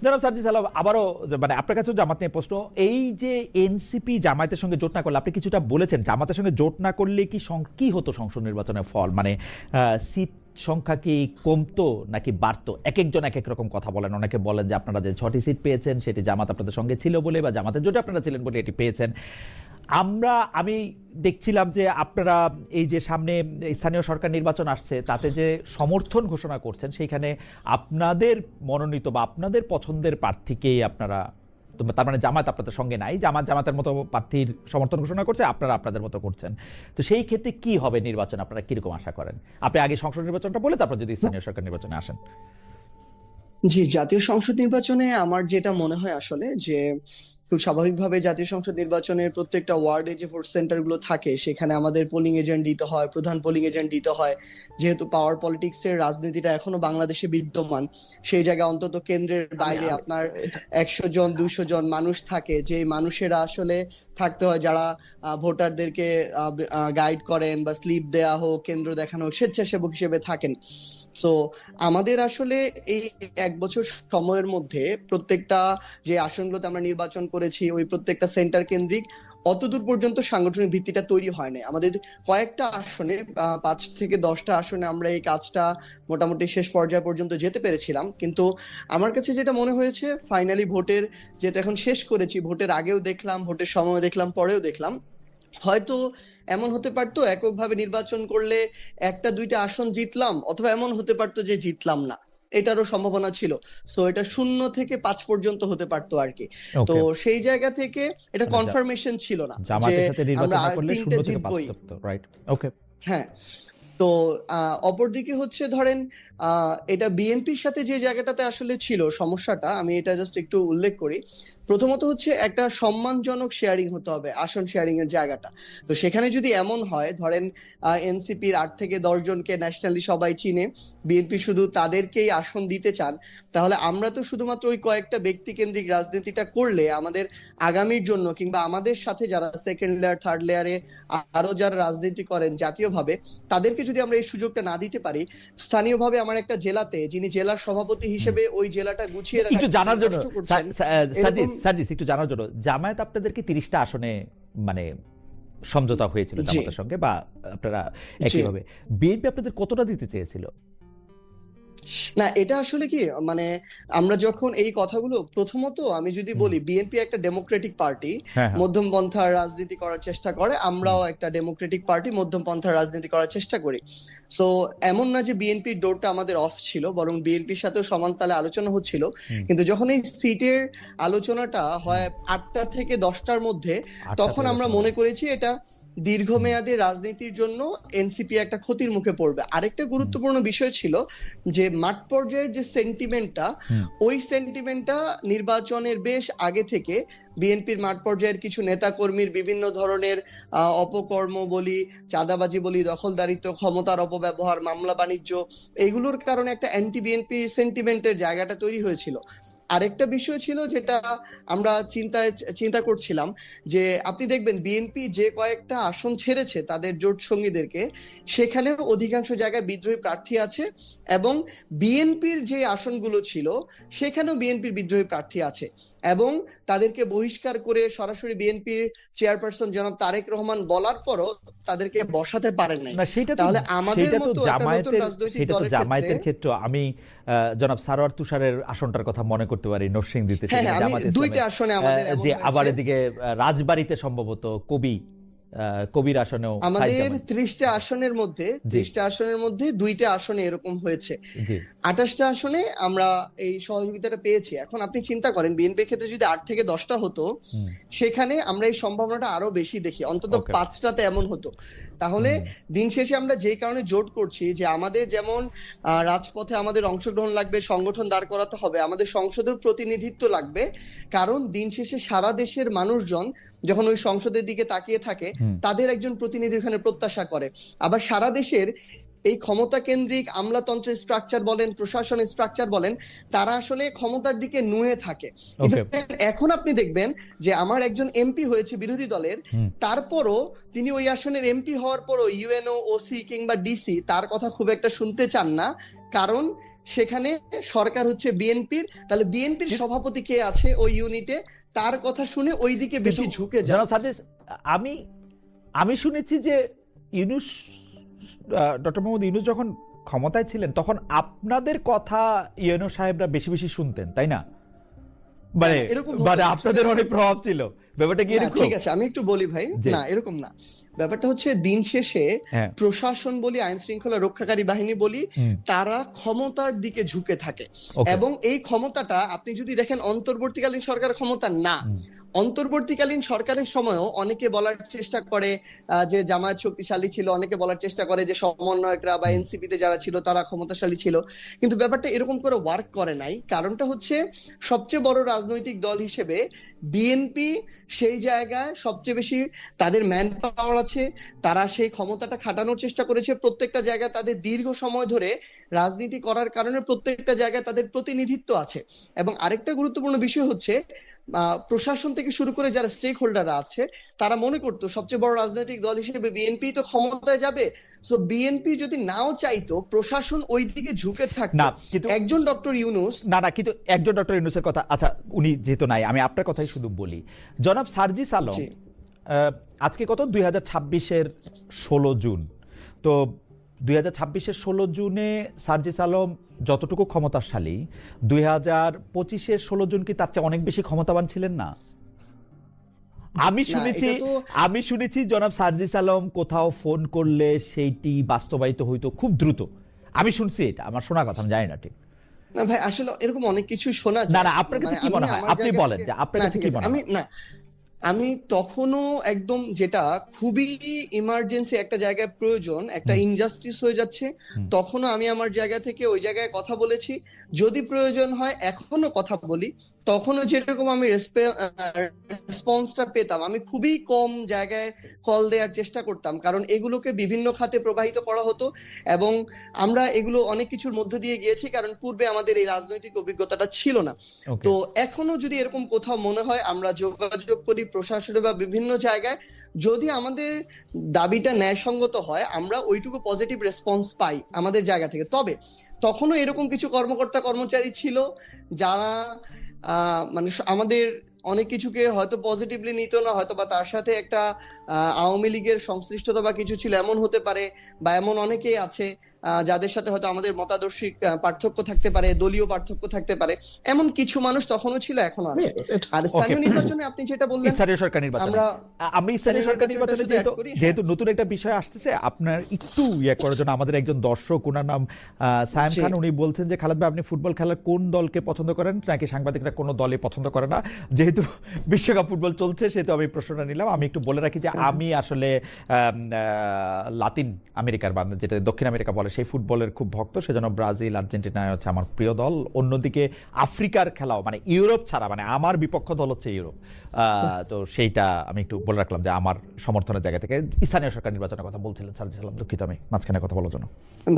জনাব সার্জিস আলম, আবারও মানে আপনার কাছেও জামাত নিয়ে প্রশ্ন। এই যে এনসিপি জামায়াতের সঙ্গে জোট না করলে, আপনি কিছুটা বলেছেন জামাতের সঙ্গে জোট না করলে কি হতো সংসদ নির্বাচনের ফল, মানে সিট সংখ্যা কি কমতো নাকি বাড়তো? এক একজন এক এক রকম কথা বলেন। অনেকে বলেন যে আপনারা যে 6টি সিট পেয়েছেন সেটি জামাত আপনাদের সঙ্গে ছিল বলে, বা জামাতের জোটে আপনারা ছিলেন বলে এটি পেয়েছেন। আমি দেখছিলাম যে আপনারা এই যে সামনে স্থানীয় সরকার নির্বাচন আসছে, তাতে যে সমর্থন ঘোষণা করছেন, সেইখানে আপনাদের মনোনীত বা আপনাদের পছন্দের প্রার্থীকেই আপনারা, তার মানে জামাত আপনাদের সঙ্গে নাই, জামাতের মতো প্রার্থীর সমর্থন ঘোষণা করছে, আপনারা আপনাদের মতো করছেন। তো সেই ক্ষেত্রে কি হবে নির্বাচন, আপনারা কিরকম আশা করেন? আপনি আগে সংসদ নির্বাচনটা বলে তারপর যদি স্থানীয় সরকার নির্বাচনে আসেন। জি, জাতীয় সংসদ নির্বাচনে আমার যেটা মনে হয় আসলে যে খুব স্বাভাবিকভাবে জাতীয় সংসদ নির্বাচনের প্রত্যেকটা ওয়ার্ডে যে ভোট সেন্টার গুলো থাকে সেখানে আমাদের পোলিং এজেন্ট দিতে হয়, প্রধান পোলিং এজেন্ট দিতে হয়। যেহেতু পাওয়ার পলিটিক্স এর রাজনীতিটা এখনো বাংলাদেশে বিদ্যমান, সেই জায়গায় অন্তত কেন্দ্রের বাইরে আপনার 100 জন 200 জন মানুষ থাকে, যে মানুষেরা আসলে থাকতে হয়, যারা ভোটারদেরকে গাইড করেন বা স্লিপ দেয়া হোক, কেন্দ্র দেখানো হোক, স্বেচ্ছাসেবক হিসেবে থাকেন। সো আমাদের আসলে এই 1 বছর সময়ের মধ্যে প্রত্যেকটা যে আসনগুলোতে আমরা নির্বাচন করেছি, ওই প্রত্যেকটা সেন্টার কেন্দ্রিক অতদূর পর্যন্ত সাংগঠনিক ভিত্তিটা তৈরি হয় না। আমাদের কয়েকটা আসনে 5 থেকে 10টা আসনে আমরা এই কাজটা মোটামুটি শেষ পর্যায় পর্যন্ত যেতে পেরেছিলাম। কিন্তু আমার কাছে যেটা মনে হয়েছে, ফাইনালি ভোটের যেটা এখন শেষ করেছি, ভোটের আগেও দেখলাম, ভোটের সময় দেখলাম, পরেও দেখলাম, হয়তো এমন হতে পারতো এককভাবে নির্বাচন করলে 1টা 2টা আসন জিতলাম, অথবা এমন হতে পারতো যে জিতলাম না, এটারও সম্ভাবনা ছিল। সো এটা 0 থেকে 5 পর্যন্ত হতে পারতো আর কি। তো সেই জায়গা থেকে এটা কনফার্মেশন ছিল না যে জামাতের সাথে নির্বাচন আমরা না করলে 3টে 0 থেকে 5 জিতবই। রাইট, ওকে। হ্যাঁ, তো অপরদিকে হচ্ছে ধরেন এটা বিএনপির সাথে যে জায়গাটাতে আসলে ছিল সমস্যাটা, আমি এটা জাস্ট একটু উল্লেখ করি। প্রথমত হচ্ছে একটা সম্মানজনক শেয়ারিং হতে হবে, আসন শেয়ারিং এর জায়গাটা। তো সেখানে যদি এমন হয়, ধরেন এনসিপির 8 থেকে 10 জনকে ন্যাশনালি সবাই চিনে, বিএনপি শুধু তাদেরকেই আসন দিতে চান, তাহলে আমরা তো শুধুমাত্র ওই কয়েকটা ব্যক্তি কেন্দ্রিক রাজনীতিটা করলে আমাদের আগামীর জন্য, কিংবা আমাদের সাথে যারা সেকেন্ড লেয়ার থার্ড লেয়ারে আরো যারা রাজনীতি করেন জাতীয়ভাবে, তাদেরকে যদি আমরা এই সুযোগটা না দিতে পারি, স্থানীয়ভাবে আমার একটা জেলাতে যিনি জেলার সভাপতি হিসেবে ওই জেলাটা গুছিয়ে একটু জানার জন্য সার্জিস, একটু জানার জন্য, জামায়াত আপনাদেরকে 30টা আসনে মানে সমঝোতা হয়েছিল জামাতের সঙ্গে, বা আপনারা একইভাবে, বিএনপি আপনাদের কতটা দিতে চেয়েছিল? না, এটা আসলে কি, মানে আমরা যখন এই কথাগুলো, প্রথমত আমি যদি বলি, বিএনপি একটা ডেমোক্রেটিক পার্টি, মধ্যম পন্থার রাজনীতি করার চেষ্টা করে, আমরাও একটা ডেমোক্রেটিক পার্টি, মধ্যম পন্থার রাজনীতি করার চেষ্টা করি। সো এমন না যে বিএনপির ডোরটা আমাদের অফ ছিল, বরং বিএনপির সাথেও সমান তালে আলোচনা হচ্ছিল। কিন্তু যখন এই সিটের আলোচনাটা হয় 8টা থেকে 10টার মধ্যে, তখন আমরা মনে করেছি এটা দীর্ঘমেয়াদী রাজনীতির জন্য এনসিপি একটা ক্ষতির মুখে পড়বে। আরেকটা গুরুত্বপূর্ণ বিষয় ছিল যে মাঠ পর্যায়ের যে সেন্টিমেন্টটা, ওই সেন্টিমেন্টটা নির্বাচনের বেশ আগে থেকে বিএনপির মাঠ পর্যায়ের কিছু নেতা কর্মীর বিভিন্ন ধরনের অপকর্ম বলি, চাঁদাবাজি বলি, দখলদারিত্ব, ক্ষমতার অপব্যবহার, মামলা বাণিজ্য, এগুলোর কারণে একটা অ্যান্টি বিএনপি সেন্টিমেন্টের জায়গাটা তৈরি হয়েছিল। আরেকটা বিষয় ছিল যেটা আমরা চিন্তা করছিলাম, যে আপনি দেখবেন বিএনপি যে কয়েকটা আসন ছেড়েছে তাদের জোট সঙ্গীদেরকে, সেখানেও অধিকাংশ জায়গায় বিদ্রোহী প্রার্থী আছে, এবং বিএনপির যে আসনগুলো ছিল সেখানেও বিএনপির বিদ্রোহী প্রার্থী আছে, এবং তাদেরকে বহিষ্কার করে সরাসরি বিএনপির চেয়ারপারসন জনাব তারেক রহমান বলার পরও তাদেরকে বসাতে পারেন নাই। তাহলে আমাদের মতো একটা নতুন রাজনৈতিক দলের জামায়াতের ক্ষেত্রে আমি জনাব সারোয়ার তুষারের আসনটার কথা মনে করতে পারি, নরসিংদীতে, দুইটা আসনে আমাদের, যে আবার এদিকে রাজবাড়িতে সম্ভবত কবির আসনেও আমাদের 30টা আসনের মধ্যে 2টা আসনে এরকম হয়েছে। 28টা আসনে আমরা এই সহযোগিতাটা পেয়েছি। এখন আপনি চিন্তা করেন, বিএনপির ক্ষেত্রে যদি 8 থেকে 10টা হতো, সেখানে আমরা এই সম্ভাবনাটা আরো বেশি দেখি, অন্তত 5টাতে এমন হতো। তাহলে দিন শেষে আমরা যে কারণে জোট করছি যে আমাদের যেমন রাজপথে আমাদের অংশগ্রহণ লাগবে, সংগঠন দাঁড় করাতে হবে, আমাদের সংসদেও প্রতিনিধিত্ব লাগবে, কারণ দিন শেষে সারা দেশের মানুষজন যখন ওই সংসদের দিকে তাকিয়ে থাকে, তাদের একজন প্রতিনিধি ওখানে প্রত্যাশা করে। আবার সারা দেশের এই ক্ষমতা কেন্দ্রিক আমলাতন্ত্রের স্ট্রাকচার বলেন, প্রশাসনের স্ট্রাকচার বলেন, তারা আসলে ক্ষমতার দিকে নুয়ে থাকে। এখন আপনি দেখবেন যে আমার একজন এমপি হয়েছে বিরোধী দলের, তারপরও তিনি ওই আসনের এমপি হওয়ার পরও ইউএনও, ওসি কিংবা ডিসি তার কথা খুব একটা শুনতে চান না, কারণ সেখানে সরকার হচ্ছে বিএনপির। তাহলে বিএনপির সভাপতি কে আছে ওই ইউনিটে, তার কথা শুনে ওই দিকে বেশি ঝুঁকে যায়। আমি শুনেছি যে ইউনূস, ডক্টর মোহাম্মদ ইউনূস যখন ক্ষমতায় ছিলেন তখন আপনাদের কথা ইউএনও সাহেবরা বেশি বেশি শুনতেন, তাই না? মানে আপনাদের অনেক প্রভাব ছিল, ব্যাপারটা কি এরকম? ঠিক আছে, আমি একটু বলি ভাই, না এরকম না। ব্যাপারটা হচ্ছে দিন শেষে প্রশাসন বলি, আইন শৃঙ্খলা রক্ষাকারী বাহিনী বলি, তারা ক্ষমতার দিকে ঝুঁকে থাকে। এবং এই ক্ষমতাটা আপনি যদি দেখেন অন্তর্বর্তীকালীন সরকার ক্ষমতা না, অন্তর্বর্তীকালীন সরকারের সময়ও অনেকে বলার চেষ্টা করে যে জামায়াত শক্তিশালী ছিল, অনেকে বলার চেষ্টা করে যে সমন্বয়করা বা এনসিপিতে যারা ছিল তারা ক্ষমতাশালী ছিল, কিন্তু ব্যাপারটা এরকম করে ওয়ার্ক করে নাই। কারণটা হচ্ছে সবচেয়ে বড় রাজনৈতিক দল হিসেবে বিএনপি সেই জায়গায় সবচেয়ে বেশি তাদের ম্যান পাওয়ার আছে, তারা সেই ক্ষমতাটা খাটানোর চেষ্টা করেছে। প্রত্যেকটা জায়গায় তাদের দীর্ঘ সময় ধরে রাজনীতি করার কারণে প্রত্যেকটা জায়গায় তাদের প্রতিনিধিত্ব আছে। এবং আরেকটা গুরুত্বপূর্ণ বিষয় হচ্ছে প্রশাসন থেকে শুরু করে যারা স্টেক হোল্ডাররা আছে তারা মনে করতো সবচেয়ে বড় রাজনৈতিক দল হিসেবে বিএনপি তো ক্ষমতায় যাবে, সো বিএনপি যদি নাও চাইতো প্রশাসন ওই দিকে ঝুঁকে থাকতো। একজন ডক্টর ইউনূস কিন্তু একজন ডক্টর ইউনূসের কথা, আচ্ছা উনি যেহেতু নাই, আমি আপনার কথাই শুধু বলি। জনাব সার্জিস আলম আজকে কত 2026-এর 16 জুন, তো 2026-এর 16 জুনে সার্জিস আলম যতটুকু ক্ষমতাশালী, 2025-এর 16 জুন কি তার চেয়ে অনেক বেশি ক্ষমতাবান ছিলেন না? আমি শুনেছি জনাব সার্জিস আলম কোথাও ফোন করলে সেইটি বাস্তবায়িত হইতো খুব দ্রুত। আমি শুনছি, এটা আমার শোনা কথা, আমি জানি না ঠিক। না ভাই, আসলে এরকম অনেক কিছু শোনা যায়। না, আপনার কাছে কি মনে হয়? আপনি বলেন যে আপনার কাছে কি মনে হয়? আমি তখনও একদম যেটা খুবই ইমার্জেন্সি একটা জায়গায় প্রয়োজন, একটা ইনজাস্টিস হয়ে যাচ্ছে, তখনও আমি আমার জায়গা থেকে ওই জায়গায় কথা বলেছি। যদি প্রয়োজন হয় এখনো কথা বলি। তখনও যেরকম আমি রেসপন্সটা পেতাম, আমি খুবই কম জায়গায় কল দেওয়ার চেষ্টা করতাম, কারণ এগুলোকে বিভিন্ন খাতে প্রবাহিত করা হতো এবং আমরা এগুলো অনেক কিছুর মধ্যে দিয়ে গিয়েছি, কারণ পূর্বে আমাদের এই রাজনৈতিক অভিজ্ঞতাটা ছিল না। তো এখনো যদি এরকম কোথাও মনে হয় আমরা যোগাযোগ করি প্রশাসনে বা বিভিন্ন জায়গায়, যদি আমাদের দাবিটা ন্যায়সঙ্গত হয় আমরা ওইটুকু পজিটিভ রেসপন্স পাই আমাদের জায়গা থেকে। তবে তখনও এরকম কিছু কর্মকর্তা কর্মচারী ছিল যারা মানে আমাদের অনেক কিছুকে হয়তো পজিটিভলি নিত না, হয়তো বা তার সাথে একটা আওয়ামী লীগের সংশ্লিষ্টতা বা কিছু ছিল এমন হতে পারে, বা এমন অনেকেই আছে যাদের সাথে হয়তো আমাদের মতাদর্শিক পার্থক্য থাকতে পারে, দলীয় পার্থক্য থাকতে পারে, এমন কিছু মানুষ তখনও ছিল, এখনো আছে। আর স্থানীয় নির্বাচনে আপনি যেটা বললেন, স্থানীয় সরকার নির্বাচন, আমি স্থানীয় সরকার নির্বাচনে যেহেতু নতুন একটা বিষয় আসতেছে, আপনার একটু করার জন্য আমাদের একজন দর্শক, ওনার নাম সায়েম খান, উনি বলছেন যে খালেদ ভাই আপনি ফুটবল খেলার কোন দলকে পছন্দ করেন, নাকি সাংবাদিকরা কোনো দলই পছন্দ করে না? যেহেতু বিশ্বকাপ ফুটবল চলছে সেহেতু আমি প্রশ্নটা নিলাম। আমি একটু বলে রাখি যে আমি আসলে লাতিন আমেরিকার, যেটা দক্ষিণ আমেরিকা বলে, সেই ফুটবলের খুব ভক্ত, সেজন্য ব্রাজিল আর্জেন্টিনা হচ্ছে আমার প্রিয় দল। অন্যদিকে আফ্রিকার খেলাও, মানে ইউরোপ ছাড়া, মানে আমার বিপক্ষ দল হচ্ছে ইউরোপ, তো সেইটা আমি একটু বলে রাখলাম যে আমার সমর্থনের জায়গা থেকে। স্থানীয় সরকার নির্বাচনের কথা বলছিলেন সার্জিস আলম, দুঃখিত আমি মাঝখানে কথা বলার জন্য।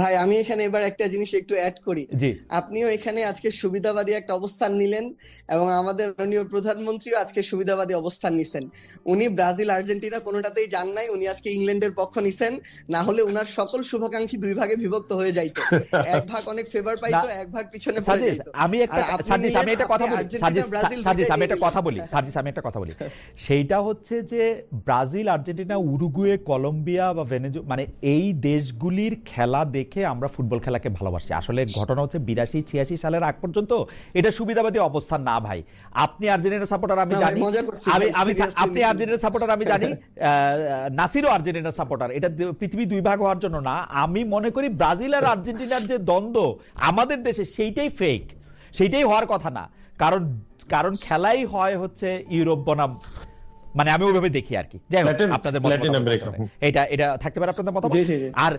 ভাই আমি এখানে এবার একটা জিনিস একটু অ্যাড করি। আপনিও এখানে আজকে সুবিধাবাদী একটা অবস্থান নিলেন এবং আমাদের মাননীয় প্রধানমন্ত্রীও আজকে সুবিধাবাদী অবস্থান নিছেন। উনি ব্রাজিল আর্জেন্টিনা কোনোটাতেই যান নাই, উনি আজকে ইংল্যান্ডের পক্ষ নিছেন। না হলে উনার সকল শুভাকাঙ্ক্ষী দুই ভাগে বিভক্ত হয়ে যাইতো, এক ভাগ অনেক ফেভার পাইতো, এক ভাগ পিছনে পড়ে যেত। আমি একটা কথা বলি, সেইটা হচ্ছে যে ব্রাজিল, আর্জেন্টিনা, উরুগুয়ে, কলম্বিয়া বা ভেনেজুয়েলা, মানে এই দেশগুলির খেলা দেখে আমরা ফুটবল খেলাকে ভালোবাসি। আসলে ঘটনা হচ্ছে 82-86 সালের আগ পর্যন্ত এটা সুবিধাবাদী অবস্থান না ভাই। আপনি আর্জেন্টিনা সাপোর্টার আমি জানি, আপনি আর্জেন্টিনা সাপোর্টার আমি জানি, নাসিরও আর্জেন্টিনা সাপোর্টার। এটা পৃথিবী দুই ভাগ হওয়ার জন্য না। আমি মনে করি ব্রাজিল আর আর্জেন্টিনার যে দ্বন্দ্ব আমাদের দেশে, সেইটাই ফেক, সেইটাই হওয়ার কথা না। কারণ খেলাই হয় হচ্ছে ইউরোপ বনাম, মানে আমি ওইভাবে দেখি আর কি। যাই হোক, আপনাদের এটা থাকতে পারে আপনাদের মতামত। আর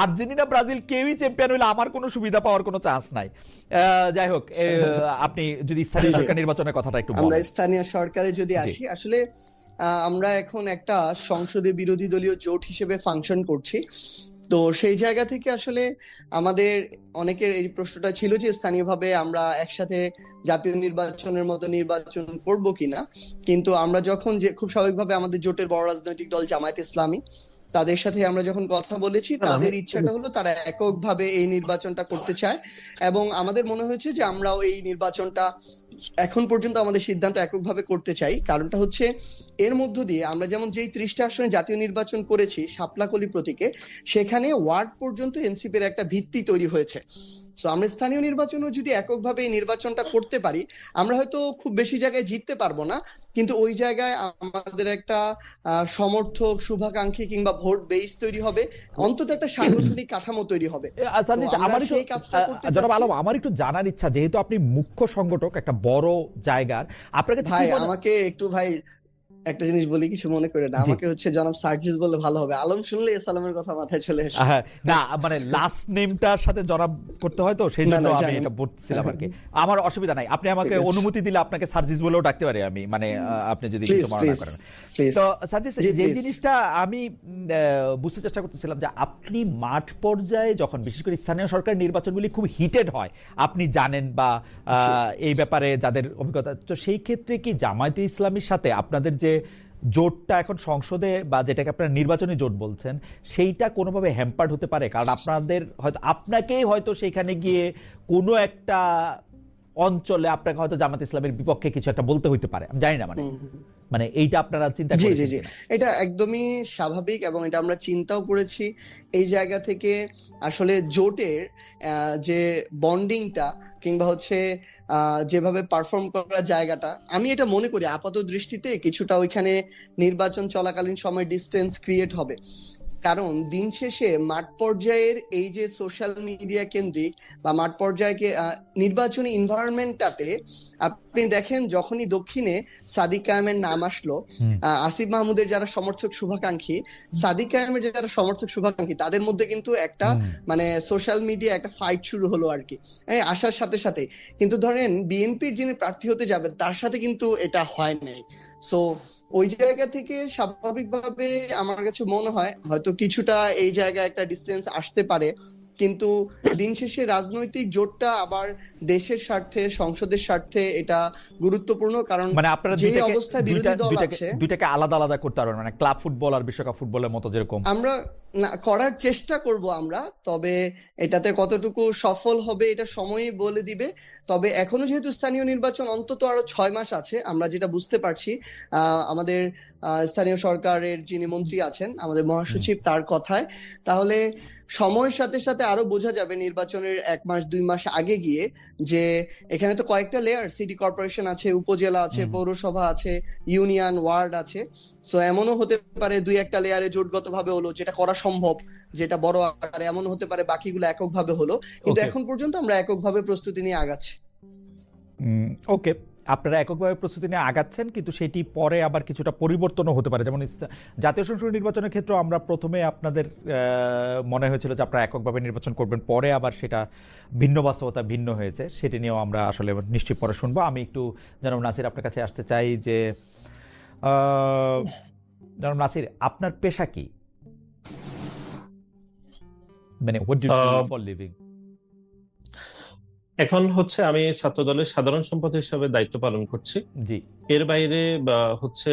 আর্জেন্টিনা ব্রাজিল কেউই চ্যাম্পিয়ন হইলে আমার কোনো সুবিধা পাওয়ার কোনো চান্স নাই। যাই হোক, আপনি যদি স্থানীয় সরকার নির্বাচনের কথাটা একটু বলেন। আমরা স্থানীয় সরকারে যদি আসি, আসলে আমরা এখন একটা সংসদে বিরোধী দলীয় জোট হিসেবে ফাংশন করছি। তো সেই জায়গা থেকে আসলে আমাদের অনেকের এই প্রশ্নটা ছিল যে স্থানীয়ভাবে আমরা একসাথে জাতীয় নির্বাচনের মতো নির্বাচন করব কিনা, কিন্তু আমরা যখন যে খুব স্বাভাবিকভাবে আমাদের জোটের বড় রাজনৈতিক দল জামায়াত ইসলামী, তাদের সাথে আমরা যখন কথা বলেছি, তাদের ইচ্ছাটা হলো তারা এককভাবে এই নির্বাচনটা করতে চায়, এবং আমাদের মনে হয়েছে যে আমরাও এই নির্বাচনটা এখন পর্যন্ত আমাদের সিদ্ধান্ত এককভাবে করতে চাই। কারণটা হচ্ছে এর মধ্য দিয়ে আমরা যেমন যেই 30টা আসনে জাতীয় নির্বাচন করেছি শাপলাকলি প্রতীকে, সেখানে ওয়ার্ড পর্যন্ত এনসিপির একটা ভিত্তি তৈরি হয়েছে। তো আমরা স্থানীয় নির্বাচনও যদি এককভাবে এই নির্বাচনটা করতে পারি, আমরা হয়তো খুব বেশি জায়গায় জিততে পারবো না, কিন্তু ওই জায়গায় আমাদের একটা সমর্থক, শুভাকাঙ্ক্ষী কিংবা ভোট বেস তৈরি হবে, অন্তত একটা সাংগঠনিক কাঠামো তৈরি হবে। সেই কাজটা করতে জনাব আলম, আমার একটু জানার ইচ্ছা, যেহেতু আপনি মুখ্য সংগঠক একটা বড় জায়গার, আপনার কাছে ভাই আমাকে একটু একটা জিনিস বলি, কিছু মনে করে না, আমাকে হচ্ছে জনাব সার্জিস বললে ভালো হবে, আলম শুনলে সালামের কথা মাথায় চলে আসে। না মানে লাস্ট নেমটার সাথে জনাব করতে হয়, তো সেই জন্য আমি এটা বলছিলাম আর কি। আমার অসুবিধা নাই, আপনি আমাকে অনুমতি দিলে আপনাকে সার্জিস বলেও ডাকতে পারি আমি, মানে আপনি যদি কিছু মনে না করেন। তো সার্জিস, যে জিনিসটা আমি বুঝতে চেষ্টা করতেছিলাম যে আপনি মাঠ পর্যায়ে যখন বিশেষ করে স্থানীয় সরকার নির্বাচনগুলি খুব হিটেড হয়, আপনি জানেন বা এই ব্যাপারে যাদের অভিজ্ঞতা, তো সেই ক্ষেত্রে কি জামায়াতে ইসলামীর সাথে আপনাদের যে জোটটা এখন সংসদে বা যেটাকে আপনারা নির্বাচনী জোট বলছেন, সেইটা কোনোভাবে হ্যাম্পার্ড হতে পারে? কারণ আপনাদের হয়তো আপনাকেই হয়তো সেখানে গিয়ে কোনো একটা অঞ্চলে আপনাকে হয়তো জামায়াত ইসলামের বিপক্ষে কিছু একটা বলতে হইতে পারে, আমি জানি না, মানে এইটা আপনারা চিন্তা করেছেন? জি জি জি, এটা একদমই স্বাভাবিক এবং এটা আমরা চিন্তাও করেছি। এই জায়গা থেকে আসলে জোটের যে বন্ডিংটা কিংবা হচ্ছে যেভাবে পারফর্ম করার জায়গাটা, আমি এটা মনে করি আপাত দৃষ্টিতে কিছুটা ওইখানে নির্বাচন চলাকালীন সময় ডিস্টেন্স ক্রিয়েট হবে। কারণ দিন শেষে মাঠ পর্যায়ের এই যে সোশ্যাল মিডিয়া কেন্দ্রিক বা মাঠ পর্যায়ে নির্বাচনী এনভায়রনমেন্টটাতে আপনি দেখেন, যখনই দক্ষিণে সাদিক কায়েমের নাম আসলো, আসিফ মাহমুদের যারা সমর্থক শুভাকাঙ্ক্ষী, সাদিক কায়েমের যারা সমর্থক শুভাকাঙ্ক্ষী, তাদের মধ্যে কিন্তু একটা মানে সোশ্যাল মিডিয়া একটা ফাইট শুরু হলো আর কি, আসার সাথে সাথে। কিন্তু ধরেন বিএনপির যিনি প্রার্থী হতে যাবেন, তার সাথে কিন্তু এটা হয় নাই। সো ওই জায়গা থেকে স্বাভাবিকভাবে আমার কাছে মনে হয় হয়তো কিছুটা এই জায়গায় একটা ডিস্টেন্স আসতে পারে, কিন্তু দিন শেষে রাজনৈতিক জোটটা আবার দেশের স্বার্থে, সংসদের স্বার্থে এটা গুরুত্বপূর্ণ। কারণ মানে আপনারা যে অবস্থায় বিরোধী দল আছে, দুইটাকে আলাদা আলাদা করতে পারবেন, মানে ক্লাব ফুটবল আর বিশ্বকাপ ফুটবলের মতো যেরকম আমরা না করার চেষ্টা করব আমরা, তবে এটাতে কতটুকু সফল হবে এটা সময়ই বলে দিবে। তবে এখনো যেহেতু স্থানীয় নির্বাচন অন্তত আরো 6 মাস আছে, আমরা যেটা বুঝতে পারছি আমাদের স্থানীয় সরকারের যিনি মন্ত্রী আছেন, আমাদের মহাসচিব, তার কথায়, তাহলে সময়ের সাথে সাথে আরো বোঝা যাবে নির্বাচনের 1 মাস 2 মাস আগে গিয়ে যে এখানে তো কয়েকটা লেয়ার, সিটি কর্পোরেশন আছে, উপজেলা আছে, পৌরসভা আছে, ইউনিয়ন, ওয়ার্ড আছে। সো এমনও হতে পারে 2-1টা লেয়ারে জোটগতভাবে হলো, যেটা করা সম্ভব, যেটা বড় আকারে, এমন হতে পারে বাকিগুলো এককভাবে হলো, কিন্তু এখন পর্যন্ত আমরা এককভাবে প্রস্তুতি নিয়ে আগাচ্ছি। ওকে, আপনারা এককভাবে প্রস্তুতি নিয়ে আগাচ্ছেন, কিন্তু সেটি পরে আবার কিছুটা পরিবর্তনও হতে পারে। যেমন জাতীয় সংসদ নির্বাচনের ক্ষেত্রে আমরা প্রথমে আপনাদের মনে হয়েছিল যে আপনারা এককভাবে নির্বাচন করবেন, পরে আবার সেটা ভিন্ন বাস্তবতা ভিন্ন হয়েছে, সেটি নিয়েও আমরা আসলে নিশ্চয়ই পরে শুনবো। আমি একটু জনাব নাসির আপনার কাছে আসতে চাই যে জনাব নাসির, আপনার পেশা কি, মানে what do you do for living? এখন হচ্ছে আমি ছাত্র দলের সাধারণ সম্পাদক হিসেবে দায়িত্ব পালন করছি। জি, এর বাইরে হচ্ছে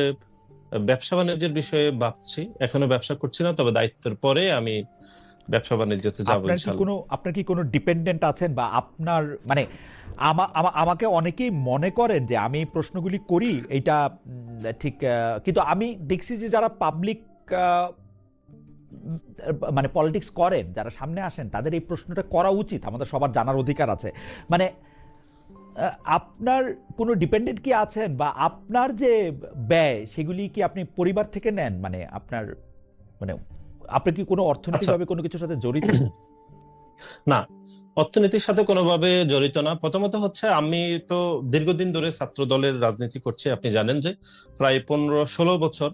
ব্যবসা বাণিজ্যের বিষয়ে ভাবছি, এখনো ব্যবসা করছি না, তবে দায়িত্বের পরে আমি ব্যবসা বাণিজ্যতে যাবো ইনশাআল্লাহ। আপনার কি কোনো ডিপেন্ডেন্ট আছেন, বা আপনার মানে আমাকে অনেকেই মনে করেন যে আমি প্রশ্নগুলি করি এইটা ঠিক, কিন্তু আমি দেখছি যে যারা পাবলিক মানে পলিটিক্স করেন, যারা সামনে আসেন, তাদের এই প্রশ্নটা করা উচিত, আমাদের সবার জানার অধিকার আছে। মানে আপনার কোনো ডিপেন্ডেন্ট কি আছেন, বা আপনার যে ব্যয় সেগুলি কি আপনি পরিবার থেকে নেন, মানে আপনার মানে আপনি কি কোনো অর্থনৈতিকভাবে কোনো কিছুর সাথে জড়িত? না, অর্থনীতির সাথে কোনোভাবে জড়িত না। প্রথমত হচ্ছে আমি তো দীর্ঘদিন ধরে ছাত্র দলের রাজনীতি করছি, আপনি জানেন যে প্রায় 15-16 বছর।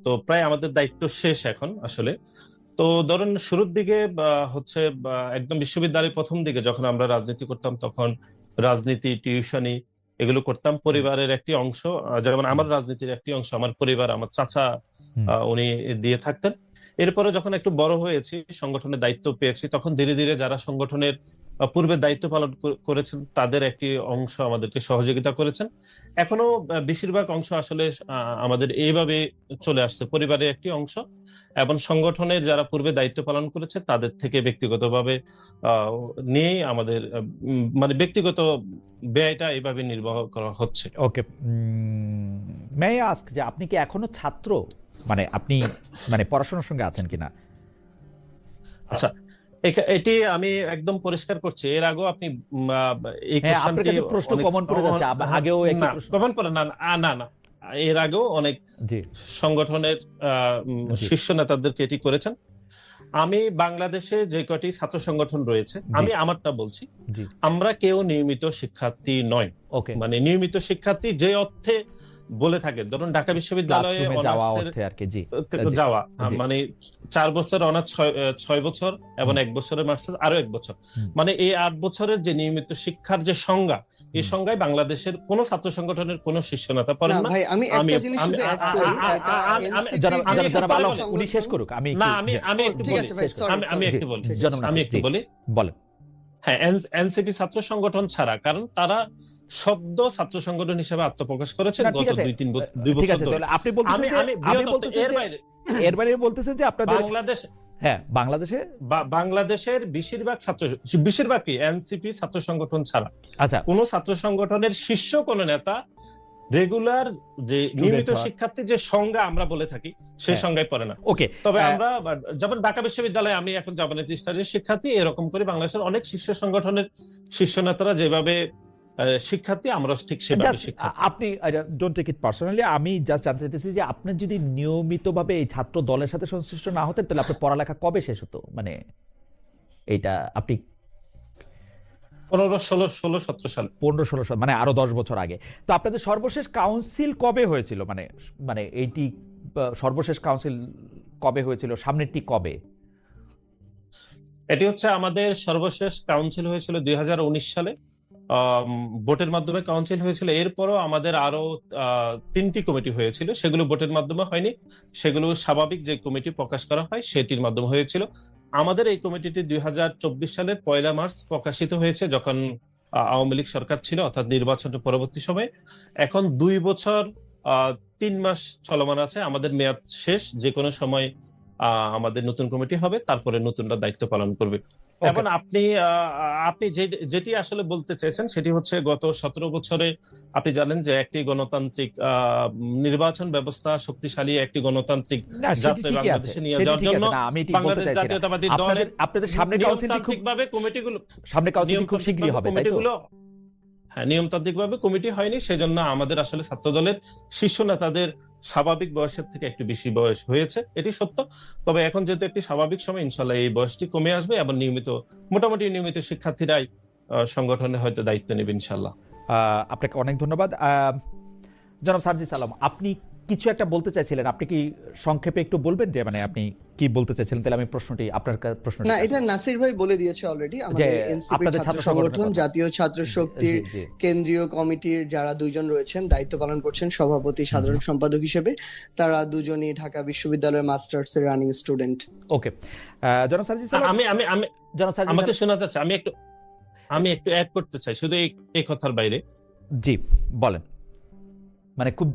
তো প্রায় আমাদের দায়িত্ব শেষ এখন আসলে। তো ধরেন শুরুর দিকে হচ্ছে একদম বিশ্ববিদ্যালয়ের প্রথম দিকে যখন আমরা রাজনীতি করতাম, তখন রাজনীতি, টিউশনি এগুলো করতাম। পরিবারের একটি অংশ, যেমন আমার রাজনীতির একটি অংশ আমার পরিবার, আমার চাচা উনি দিয়ে থাকতেন। এরপরে যখন একটু বড় হয়েছি, সংগঠনের দায়িত্ব পেয়েছি, তখন ধীরে ধীরে যারা সংগঠনের পূর্বে দায়িত্ব পালন করেছেন তাদের একটি অংশ আমাদেরকে সহযোগিতা করেছেন। এখনো বেশিরভাগ অংশ আসলে আমাদের এইভাবে চলে আসছে, পরিবারের একটি অংশ, এবং সংগঠনের যারা পূর্বে দায়িত্ব পালন করেছে তাদের থেকে ব্যক্তিগতভাবে নিয়ে আমাদের মানে ব্যক্তিগত ব্যয়টা এইভাবে নির্বাহ করা হচ্ছে। ওকে, মে আই আস্ক যে আপনি কি এখনো ছাত্র, মানে আপনি মানে পড়াশোনার সঙ্গে আছেন কিনা? আচ্ছা, এটি আমি একদম পরিষ্কার করছি। এর আগেও আপনি এই হ্যাঁ, আপনার কোশ্চেনটি কাছে প্রশ্ন কমন করে যাচ্ছে, আগেও একই না প্রশ্ন। কমন করে না, না না, এর আগেও অনেক জি সংগঠনের জি শীর্ষ নেতাদেরকে এটি করেছেন। আমি বাংলাদেশে যে কটি ছাত্র সংগঠন রয়েছে, জি আমি আমারটা বলছি, জি আমরা কেউ নিয়মিত শিক্ষার্থী নয়। ওকে, মানে নিয়মিত শিক্ষার্থী যে অর্থে বলে থাকেন, ধরুন ঢাকা বিশ্ববিদ্যালয়ে ক্লাসরুমে যাওয়া অনার্সের অর্থে আর কি। জি জি যাওয়া, জি মানে 4 বছর অনার্স, 6 বছর এবং 1 বছরের মাস্টার্স, আরো 1 বছর, হুম, মানে এই 8 বছরের যে নিয়মিত শিক্ষার যে সংজ্ঞা, এই হুম। সংজ্ঞায় বাংলাদেশের কোন ছাত্র সংগঠনের কোন শীর্ষ নেতা না পড়েন না। ভাই, আমি আমি একটা জিনিস আমি শুধু অ্যাড আ- করি, আ- এটা আ- আ- আমি এনসিপি জনাব আমি যে জনাব একটু জনাব ছাত্র আলম, বলি। উনি শেষ সংগঠন। করুক, আমি না, একটু আমি ও একটু ঠিক বলি, আছে ভাই, সরি আমি সরি, জি, একটু বলি, ঠিক জনাব আছে। আমি নাসির, একটু জি বলি। বলেন। হ্যাঁ, এনসিপি ছাত্র সংগঠন ছাড়া, কারণ তারা সদ্য ছাত্র সংগঠন হিসেবে আত্মপ্রকাশ করেছে না ঠিক গত আছে, 2 ঠিক বছর আছে, ধরে। তাহলে আপনি বলতেছেন আমি যে আমি আপনি বৃহৎ বলতেছেন এর যে বাইরে এর বাইরে বলতেছেন যে আপনাদের, বাংলাদেশ হ্যাঁ বাংলাদেশে, বাংলাদেশের বেশিরভাগ কি এনসিপি ছাত্র সংগঠন ছাড়া আচ্ছা কোন ছাত্র সংগঠনের শীর্ষ কোন নেতা রেগুলার যে স্টুডেন্ট নিয়মিত হওয়ার, শিক্ষার্থী যে সংজ্ঞা আমরা বলে থাকি সেই হ্যাঁ সংজ্ঞায় পড়ে না। ওকে, তবে আমরা যেমন ঢাকা বিশ্ববিদ্যালয়ে, আমি এখন জাপানিজ স্টাডির শিক্ষার্থী, এরকম করে বাংলাদেশের অনেক শীর্ষ সংগঠনের শীর্ষ নেতারা যেভাবে শিক্ষার্থী, আমরা ঠিক সেভাবে জাস্ট শিক্ষার্থী। আপনি ডোন্ট টেক ইট পার্সোনালি, আমি জাস্ট জানতে চাইতেছি যে আপনি যদি নিয়মিতভাবে এই ছাত্র দলের সাথে সংশ্লিষ্ট না হতেন তাহলে আপনার পড়ালেখা কবে শেষ হতো? মানে এইটা আপনি 15, 16, 17 সালে। 15-16 সাল, মানে আরো 10 বছর আগে। তো আপনাদের সর্বশেষ কাউন্সিল কবে হয়েছিল? মানে মানে এইটি সর্বশেষ কাউন্সিল কবে হয়েছিল, সামনেরটি কবে? এটি হচ্ছে আমাদের সর্বশেষ কাউন্সিল হয়েছিল 2019 সালে, ভোটের মাধ্যমে কাউন্সিল হয়েছিল। এরপরও আমাদের আরো 3টি কমিটি হয়েছিল, সেগুলো ভোটের মাধ্যমে হয়নি, সেগুলো স্বাভাবিক যে কমিটি প্রকাশ করা হয় সেটির মাধ্যমে হয়েছিল। আমাদের এই কমিটিটি 2024 সালের 1 মার্চ প্রকাশিত হয়েছে, যখন আওয়ামী লীগ সরকার ছিল, অর্থাৎ নির্বাচনের পরবর্তী সময়ে। এখন 2 বছর 3 মাস চলমান আছে, আমাদের মেয়াদ শেষ, যে কোনো সময় আমাদের নতুন কমিটি হবে, তারপরে নতুনরা দায়িত্ব পালন করবে। এবং আপনি যেটি আসলে বলতে চাইছেন সেটি হচ্ছে, গত 17 বছরে আপনি জানেন যে একটি গণতান্ত্রিক নির্বাচন ব্যবস্থা, শক্তিশালী একটি গণতান্ত্রিক না সেটি যাত্রা ঠিকই আছে, বাংলাদেশে নিয়ে সেটি যাওয়ার ঠিক জন্য আছে, না আমি এটি বলতে বাংলাদেশ চাইছি না। জাতীয়তাবাদী দলের আপনাদের সামনে কাউন্সিলটি খুব, নিয়মতান্ত্রিকভাবে কমিটিগুলো সামনে কাউন্সিলটি খুব শীঘ্রই হবে, তাই তো? কমিটিগুলো হ্যাঁ, নিয়মতান্ত্রিকভাবে কমিটি হয়নি, সেজন্য আমাদের আসলে ছাত্র দলের শীর্ষ নেতাদের স্বাভাবিক বয়সের থেকে একটু বেশি বয়স হয়েছে, এটি সত্য। তবে এখন যেহেতু একটি স্বাভাবিক সময়, ইনশাল্লাহ এই বয়সটি কমে আসবে এবং মোটামুটি নিয়মিত শিক্ষার্থীরাই সংগঠনে হয়তো দায়িত্ব নেবে ইনশাল্লাহ। আপনাকে অনেক ধন্যবাদ। জনাব সার্জিস আলম, আপনি কিছু একটা বলতে চাইছিলেন, আপনি কি সংক্ষেপে একটু বলবেন যে মানে আপনি কি বলতে চাইছিলেন? তাহলে আমি আপনার প্রশ্নটি না, এটা নাসির ভাই বলে দিয়েছে অলরেডি। আমাদের এনসিপি আপনাদের ছাত্র ছাত্র সংগঠন, সংগঠনের কথা। জাতীয় ছাত্র শক্তির জি জি কেন্দ্রীয় কমিটির যারা 2 জন রয়েছেন, দায়িত্ব পালন করছেন সভাপতি, সাধারণ সম্পাদক হিসেবে, তারা দুজনই ঢাকা বিশ্ববিদ্যালয়ের মাস্টার্স এর রানিং স্টুডেন্ট। ওকে, জনাব সার্জিস আলম, আমি জনাব সার্জিস আমাকে আলম, শোনাতে চাই, আমি একটু অ্যাড করতে চাই শুধু এই কথার বাইরে। জি বলেন। মানে খুব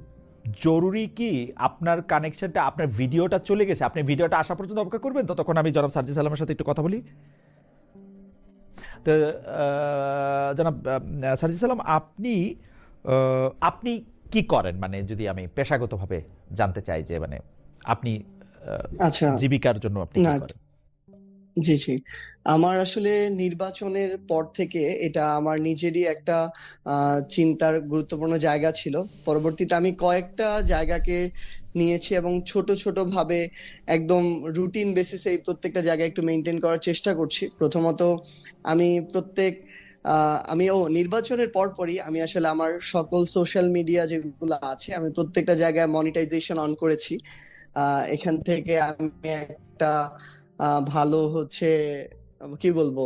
জরুরি কি আপনার কানেকশনটা, আপনার ভিডিওটা চলে গেছে, আপনি ভিডিওটা আসা পর্যন্ত অপেক্ষা করবেন, ততক্ষণ আমি জনাব সার্জিস আলমের সাথে একটু কথা বলি। তো জনাব সার্জিস আলম, আপনি কি করেন, মানে যদি আমি পেশাগতভাবে জানতে চাই যে মানে আপনি আচ্ছা, জীবিকার জন্য আপনি কি না করেন? জি জি, আমার আসলে নির্বাচনের পর থেকে এটা আমার নিজেরই একটা চিন্তার গুরুত্বপূর্ণ জায়গা ছিল। পরবর্তীতে আমি কয়েকটা জায়গাকে নিয়েছি এবং ছোট ছোট ভাবে একদম রুটিন বেসিসে এই প্রত্যেকটা জায়গায় একটু মেনটেন করার চেষ্টা করছি। প্রথমত আমি নির্বাচনের পরপরই আমি আসলে আমার সকল সোশ্যাল মিডিয়া যেগুলো আছে, আমি প্রত্যেকটা জায়গায় মনিটাইজেশন অন করেছি। এখান থেকে আমি একটা ভালো হচ্ছে কি বলবো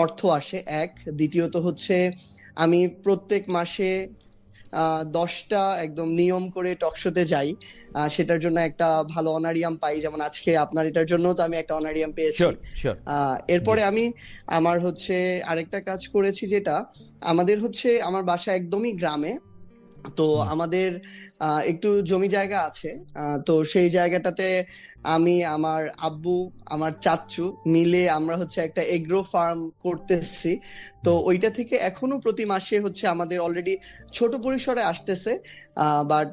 অর্থ আসে, এক। দ্বিতীয়ত হচ্ছে আমি প্রত্যেক মাসে 10টা একদম নিয়ম করে টকশোতে যাই, সেটার জন্য একটা ভালো অনারিয়াম পাই, যেমন আজকে আপনার এটার জন্য তো আমি একটা অনারিয়াম পেয়েছি। Sure sure. এরপরে আমি আমার হচ্ছে আরেকটা কাজ করেছি, যেটা আমাদের হচ্ছে আমার বাসা একদমই গ্রামে। তো আমাদের একটু জমি জায়গা আছে, তো সেই জায়গাটাতে আমি, আমার আব্বু, আমার চাচ্চু মিলে আমরা হচ্ছে একটা এগ্রো ফার্ম করতেছি। তো ওইটা থেকে এখনো প্রতি মাসে হচ্ছে আমাদের অলরেডি ছোট পরিসরে আসতেছে, বাট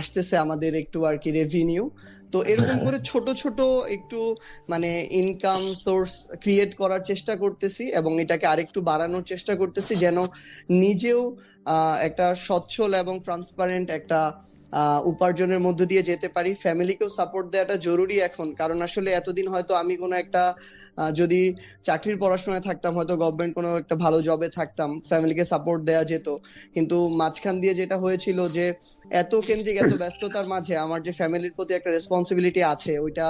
আসতেছে আমাদের একটু আর কি রেভিনিউ। তো এরকম করে ছোট ছোট একটু মানে ইনকাম সোর্স ক্রিয়েট করার চেষ্টা করতেছি, এবং এটাকে আরেকটু বাড়ানোর চেষ্টা করতেছি, যেন নিজেও একটা সচ্ছল এবং ট্রান্সপারেন্ট একটা উপার্জনের মধ্য দিয়ে যেতে পারি। ফ্যামিলিকেও সাপোর্ট দেওয়াটা জরুরি এখন, কারণ আসলে এতদিন হয়তো আমি কোনো একটা যদি চাকরির পড়াশোনায় থাকতাম, হয়তো গভর্নমেন্ট কোনো একটা ভালো জবে থাকতাম, ফ্যামিলিকে সাপোর্ট দেওয়া যেত। কিন্তু মাঝখান দিয়ে যেটা হয়েছিল যে এত কেন্দ্রিক, এত ব্যস্ততার মাঝে আমার যে ফ্যামিলির প্রতি একটা রেসপন্সিবিলিটি আছে, ওইটা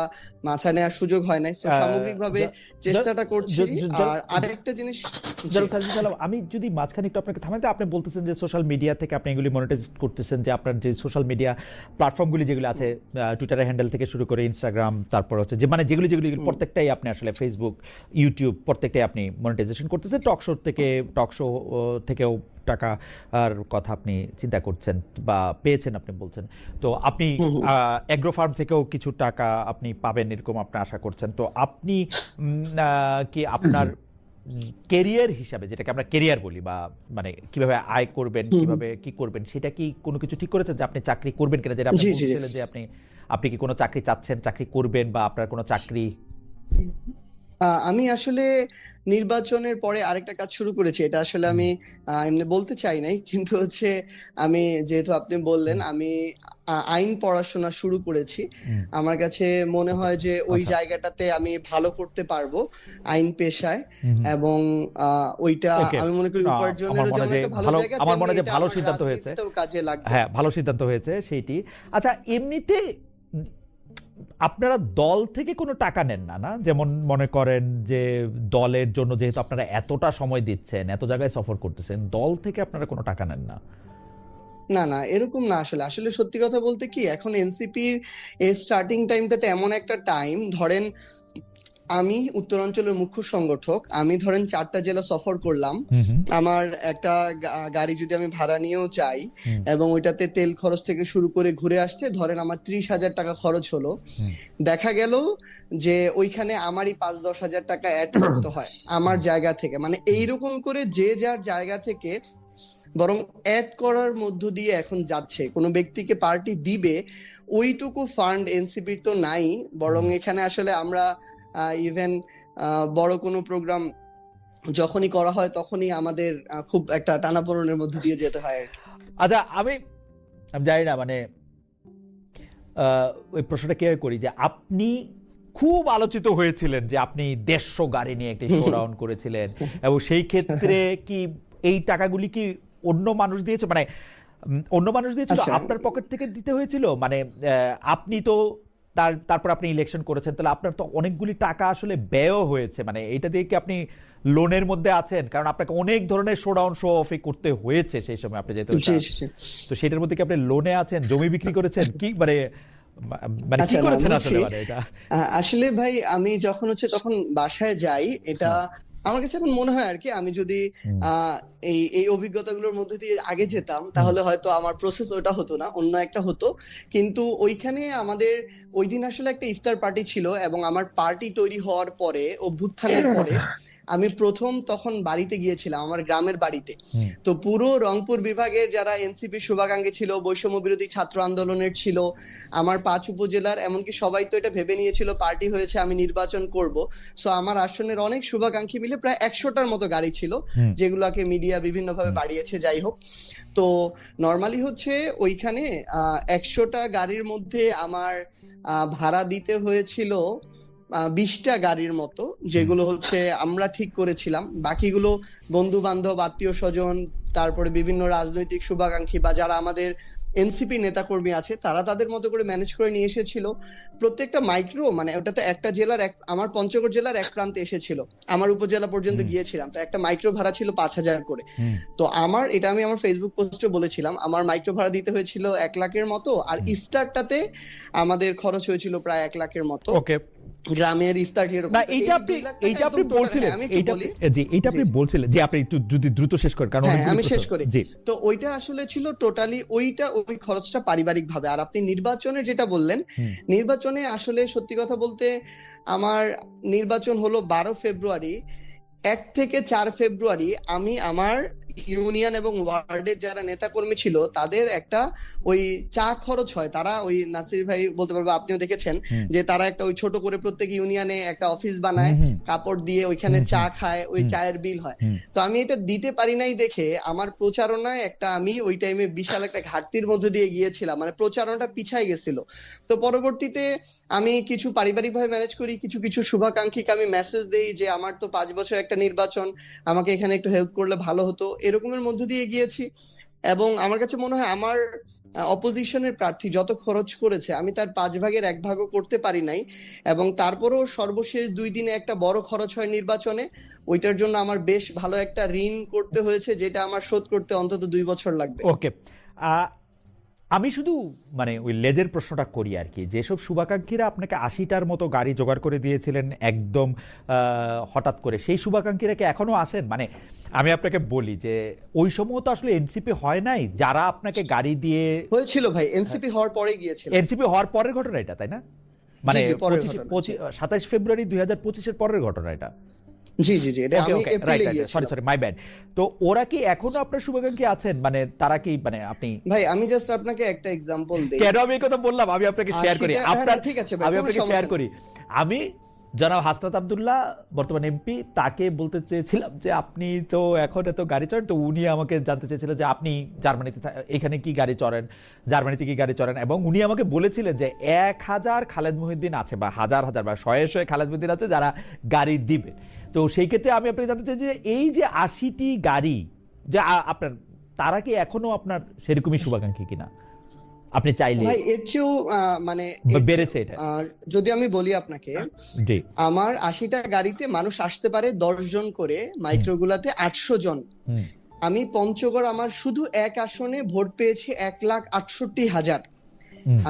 মাথায় নেওয়ার সুযোগ হয় নাই। সামগ্রিকভাবে চেষ্টাটা করছি। আর আরেকটা জিনিস, আমি যদি মাঝখানে একটু আপনাকে থামাতে, আপনি বলতেছেন যে সোশ্যাল মিডিয়া থেকে আপনি এগুলি মনিটাইজ করতেছেন, যে আপনার যে সোশ্যাল মিডিয়া প্ল্যাটফর্মগুলি যেগুলো আছে, টুইটারের হ্যান্ডেল থেকে শুরু করে ইনস্টাগ্রাম, তারপর হচ্ছে যে মানে যেগুলি প্রত্যেকটাই আপনি আসলে ফেসবুক, ইউটিউব প্রত্যেকটাই আপনি মনিটাইজেশন করতেছেন। টকশো থেকেও টাকা আর কথা আপনি চিন্তা করছেন বা পেয়েছেন আপনি বলছেন। তো আপনি এগ্রো ফার্ম থেকেও কিছু টাকা আপনি পাবেন এরকম আপনি আশা করছেন। তো আপনি কি আপনার কেরিয়ার হিসাবে, যেটাকে আমরা কেরিয়ার বলি, বা মানে কিভাবে আয় করবেন, কিভাবে কি করবেন, সেটা কি কোনো কিছু ঠিক করেছেন যে আপনি চাকরি করবেন কিনা? যেটা আপনি বলছিলেন যে আপনি কি কোনো চাকরি চাচ্ছেন, চাকরি করবেন, বা আপনার কোনো চাকরি? আমি আসলে নির্বাচনের পরে আরেকটা কাজ শুরু করেছি। এটা আসলে আমি এমনি বলতে চাই নাই, কিন্তু হচ্ছে আমি, যেহেতু আপনি বললেন, আমি আইন পড়াশোনা শুরু করেছি। আমার কাছে মনে হয় যে ওই জায়গাটাতে আমি ভালো করতে পারবো আইন পেশায়, এবং ওইটা আমি মনে করি উপার্জনেরও যেমন একটা ভালো জায়গা, আমার মনে হয় যে ভালো আমার সিদ্ধান্ত হয়েছে, রাজনীতিতেও কাজে লাগবে। হ্যাঁ ভালো সিদ্ধান্ত হয়েছে সেইটি। আচ্ছা, এমনিতে আপনারা দল থেকে কোনো টাকা নেন না, না? যেমন মনে করেন যে দলের জন্য যেহেতু আপনারা এতটা সময় দিচ্ছেন, এত জায়গায় সফর করতেছেন, দল থেকে আপনারা কোনো টাকা নেন না? না না, এরকম না। আসলে আসলে সত্যি কথা বলতে কি, এখন এনসিপির এই স্টার্টিং টাইমটাতে এমন একটা টাইম, ধরেন আমি উত্তরাঞ্চলের মুখ্য সংগঠক, আমি ধরেন 4টা জেলা সফর করলাম, আমার একটা গাড়ি যদি আমি ভাড়া নিয়েও যাই, এবং ওইটাতে তেল খরচ থেকে শুরু করে ঘুরে আসতে ধরেন আমার 30,000 টাকা খরচ হলো, দেখা গেল যে ওইখানে আমারই 5-10 হাজার টাকা অ্যাড করতে হয় আমার জায়গা থেকে। মানে এইরকম করে যে যার জায়গা থেকে বরং অ্যাড করার মধ্য দিয়ে এখন যাচ্ছে। কোনো ব্যক্তিকে পার্টি দিবে ওইটুকু ফান্ড এনসিপির তো নাই, বরং এখানে আসলে আমরা ইভেন বড় কোনো প্রোগ্রাম যখনই করা হয় তখনই আমাদের খুব একটা টানাপোড়েনের মধ্যে দিয়ে যেতে হয় আর কি। আচ্ছা, আমি জানি না, মানে ওই প্রশ্নটা কে করি, যে আপনি খুব আলোচিত হয়েছিলেন যে আপনি 150 গাড়ি নিয়ে একটি শোডাউন করেছিলেন, এবং সেই ক্ষেত্রে কি এই টাকাগুলি কি অন্য মানুষ দিয়েছে, মানে অন্য মানুষ দিয়েছিল, আপনার পকেট থেকে দিতে হয়েছিল? মানে আপনি তো তারপর আপনি ইলেকশন করেছেন, তাহলে আপনার তো অনেকগুলি টাকা আসলে ব্যয় হয়েছে। মানে এইটা দিয়ে কি আপনি লোনের মধ্যে আছেন? কারণ আপনাকে অনেক ধরনের শোডাউন শো অফ করতে হয়েছে সেই সময়, আপনি যেহেতু, তো সেটার মধ্যে কি আপনি লোনে আছেন, জমি বিক্রি করেছেন, কি মানে কি করেছেন আসলে? মানে এটা আসলে ভাই, আমি যখন হচ্ছে তখন বাসায় যাই, এটা আমার কাছে এখন মনে হয় আর কি, আমি যদি এই অভিজ্ঞতাগুলোর মধ্যে দিয়ে আগে যেতাম, তাহলে হয়তো আমার প্রসেস ওটা হতো না, অন্য একটা হতো। কিন্তু ওইখানে আমাদের ওই দিন আসলে একটা ইফতার পার্টি ছিল, এবং আমার পার্টি তৈরি হওয়ার পরে, অভ্যুত্থানের পরে আমি প্রথম তখন বাড়িতে গিয়েছিলাম, আমার গ্রামের বাড়িতে। তো পুরো রংপুর বিভাগের যারা এনসিপি শুভাকাঙ্ক্ষী ছিল, বৈষম্য বিরোধী ছাত্র আন্দোলনের ছিল, আমার 5 উপজেলার, এমনকি সবাই তো এটা ভেবে নিয়েছিল পার্টি হয়েছে আমি নির্বাচন করব। সো আমার আসনের অনেক শুভাকাঙ্ক্ষী মিলে প্রায় 100টার মতো গাড়ি ছিল, যেগুলোকে মিডিয়া বিভিন্ন ভাবে বাড়িয়েছে। যাই হোক, তো নর্মালি হচ্ছে ওইখানে 100টা গাড়ির মধ্যে আমার ভাড়া দিতে হয়েছিল 20টা গাড়ির মতো, যেগুলো হচ্ছে আমরা ঠিক করেছিলাম। বাকিগুলো বন্ধু বান্ধব, আত্মীয় স্বজন, তারপরে বিভিন্ন রাজনৈতিক শুভাকাঙ্ক্ষী বা যারা আমাদের এনসিপি নেতাকর্মী আছে তারা তাদের মতো করে ম্যানেজ করে নিয়ে এসেছিল। প্রত্যেকটা মাইক্রো মানে ওটাতে একটা জেলার আমার পঞ্চগড় জেলার এক প্রান্তে এসেছিল, আমার উপজেলা পর্যন্ত গিয়েছিলাম, তো একটা মাইক্রো ভাড়া ছিল 5,000 করে। তো এটা আমি আমার ফেসবুক পোস্টে বলেছিলাম, আমার মাইক্রো ভাড়া দিতে হয়েছিল 1 লাখের মতো, আর ইফতারটাতে আমাদের খরচ হয়েছিল প্রায় 1 লাখের মতো। ওকে, গ্রামের ইফতার যেরকম। না এইটা আপনি বলছিলেন, এইটা আপনি বলছিলেন যে আপনি একটু যদি দ্রুত শেষ করেন, কারণ হ্যাঁ আমি শেষ করি। তো ওইটা আসলে ছিল টোটালি ওই খরচটা পারিবারিক ভাবে। আর আপনি নির্বাচনের যেটা বললেন, নির্বাচনে আসলে সত্যি কথা বলতে আমার নির্বাচন হলো 12 ফেব্রুয়ারি। 1 থেকে 4 ফেব্রুয়ারি আমি আমার ইউনিয়ন এবং ওয়ার্ডের যারা নেতাকর্মী ছিল তাদের একটা ওই চা খরচ হয়, তারা ওই নাসির ভাই বলতে পারবো, আপনিও দেখেছেন যে তারা একটা ওই ছোট করে প্রত্যেক ইউনিয়নে একটা অফিস বানায়, কাপড় দিয়ে ওইখানে চা খায়, ওই চায়ের বিল হয়। তো আমি এটা দিতে পারি নাই দেখে আমার প্রচারণায় আমি ওই টাইমে বিশাল একটা ঘাটতির মধ্যে দিয়ে গিয়েছিলাম, মানে প্রচারণাটা পিছায় গেছিল। তো পরবর্তীতে আমি কিছু পারিবারিকভাবে ম্যানেজ করি, কিছু শুভাকাঙ্ক্ষীকে আমি মেসেজ দেই যে আমার তো 5 বছর একটা নির্বাচন, আমাকে এখানে একটু হেল্প করলে ভালো হতো, এরকমের মধ্য দিয়ে গিয়েছি। এবং আমার কাছে মনে হয় আমার অপোজিশনের প্রার্থী যত খরচ করেছে আমি তার 5 ভাগের 1 ভাগও করতে পারি নাই। এবং তারপরেও সর্বশেষ 2 দিনে একটা বড় খরচ হয় নির্বাচনে, ওইটার জন্য আমার বেশ ভালো একটা ঋণ করতে হয়েছে, যেটা আমার শোধ করতে অন্তত 2 বছর লাগবে। ওকে, আমি শুধু মানে ওই লেজের প্রশ্নটা করি আর কি, যেসব শুভাকাঙ্ক্ষীরা আপনাকে 80টার মতো গাড়ি জোগাড় করে দিয়েছিলেন একদম হঠাৎ করে, সেই শুভাকাঙ্ক্ষীরা কি এখনো আসেন? মানে আমি আপনাকে বলি যে ওই সময় তো আসলে এনসিপি হয় নাই, যারা আপনাকে গাড়ি দিয়ে হয়েছিল ভাই, এনসিপি হওয়ার পরে গিয়েছিল। এনসিপি হওয়ার পরের ঘটনা এটা, তাই না? মানে 27 ফেব্রুয়ারি 2025-এর পরের ঘটনা এটা। জি জি জি, এটা আমি এপ্রিলে গিয়েছিলাম। Sorry my bad. তো ওরা কি এখনো আপনার শুভাকাঙ্ক্ষী আছেন? মানে তারা কি, মানে আপনি ভাই আমি জাস্ট আপনাকে একটা एग्जांपल দেই। কেন আমি এই কথা বললাম, আমি আপনাকে শেয়ার করি, ঠিক আছে ভাই, আমি আপনাকে শেয়ার করি। আমি জনাব হাসনাত আব্দুল্লাহ বর্তমান এমপি, তাকে বলতে চেয়েছিলাম যে আপনি তো এখন এত গাড়ি চড়েন, তো উনি আমাকে জানতে চেয়েছিলেন যে আপনি জার্মানিতে এখানে কি গাড়ি চড়েন, জার্মানিতে কি গাড়ি চড়েন, এবং উনি আমাকে বলেছিলেন যে 1000 খালেদ মহিউদ্দিন আছে বা হাজার বা শয়ে খালেদ মহিউদ্দিন আছে যারা গাড়ি দিবে। তো সেই ক্ষেত্রে আমি আপনাকে জানতে চাই যে এই যে 80টি গাড়ি যে আপনার, তারা কি এখনো আপনার সেরকমই শুভাকাঙ্ক্ষী কিনা? আপনি চাইলে ভাই এর চেয়েও মানে বেড়েছে এটা। যদি আমি বলি আপনাকে, আমার 80টা গাড়িতে মানুষ আসতে পারে 10 জন করে, মাইক্রোগুলাতে 800 জন। আমি পঞ্চগড় আমার শুধু এক আসনে ভোট পেয়েছি 1,68,000।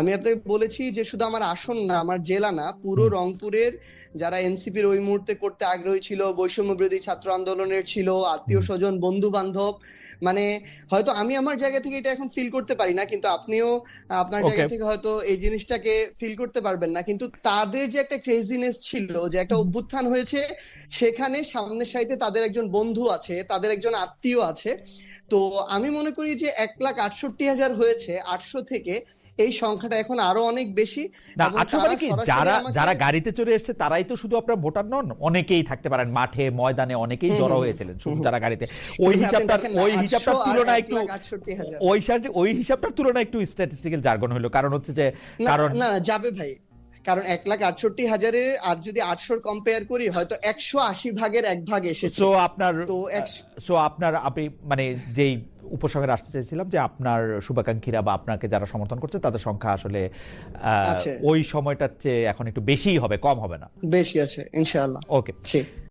আমি আপনাকে বলেছি যে শুধু আমার আসন না, আমার জেলা না, পুরো রংপুরের যারা এনসিপির ওই মুহূর্তে করতে আগ্রহী ছিল, বৈষম্য বিরোধী ছাত্র আন্দোলনের ছিল, আত্মীয় স্বজন, বন্ধু বান্ধব, মানে হয়তো আমি আমার জায়গা থেকে এটা এখন ফিল করতে পারি না, কিন্তু আপনিও আপনার জায়গা থেকে হয়তো এই জিনিসটাকে ফিল করতে পারবেন না, কিন্তু তাদের যে একটা ক্রেজিনেস ছিল, যে একটা অভ্যুত্থান হয়েছে, সেখানে সামনের সাইডে তাদের একজন বন্ধু আছে, তাদের একজন আত্মীয় আছে। তো আমি মনে করি যে 1,68,000 হয়েছে 800 থেকে, এই সংখ্যাটা এখন আরো অনেক বেশি। যারা গাড়িতে চড়ে এসেছে তারাই তো শুধু আপনার ভোটার নন, অনেকেই থাকতে পারেন মাঠে ময়দানে, অনেকেই জড়ো হয়েছিলেন শুধু যারা গাড়িতে। ওই হিসাবটার তুলনায় একটু ওই হিসাবটার তুলনায় একটু স্ট্যাটিস্টিক্যাল জার্গন হলো, কারণ হচ্ছে যে না যাবে ভাই, কারণ 1,68,000 আর যদি 800 কম্পেয়ার করি, হয়তো 180 ভাগের 1 ভাগ এসেছে। আপনার আপনি মানে যেই উপসংহারে আসতে চাইছিলাম যে আপনার শুভাকাঙ্ক্ষীরা বা আপনাকে যারা সমর্থন করছে তাদের সংখ্যা আসলে ওই সময়টার চেয়ে এখন একটু বেশিই হবে, কম হবে না, বেশি আছে ইনশাআল্লাহ। ওকে।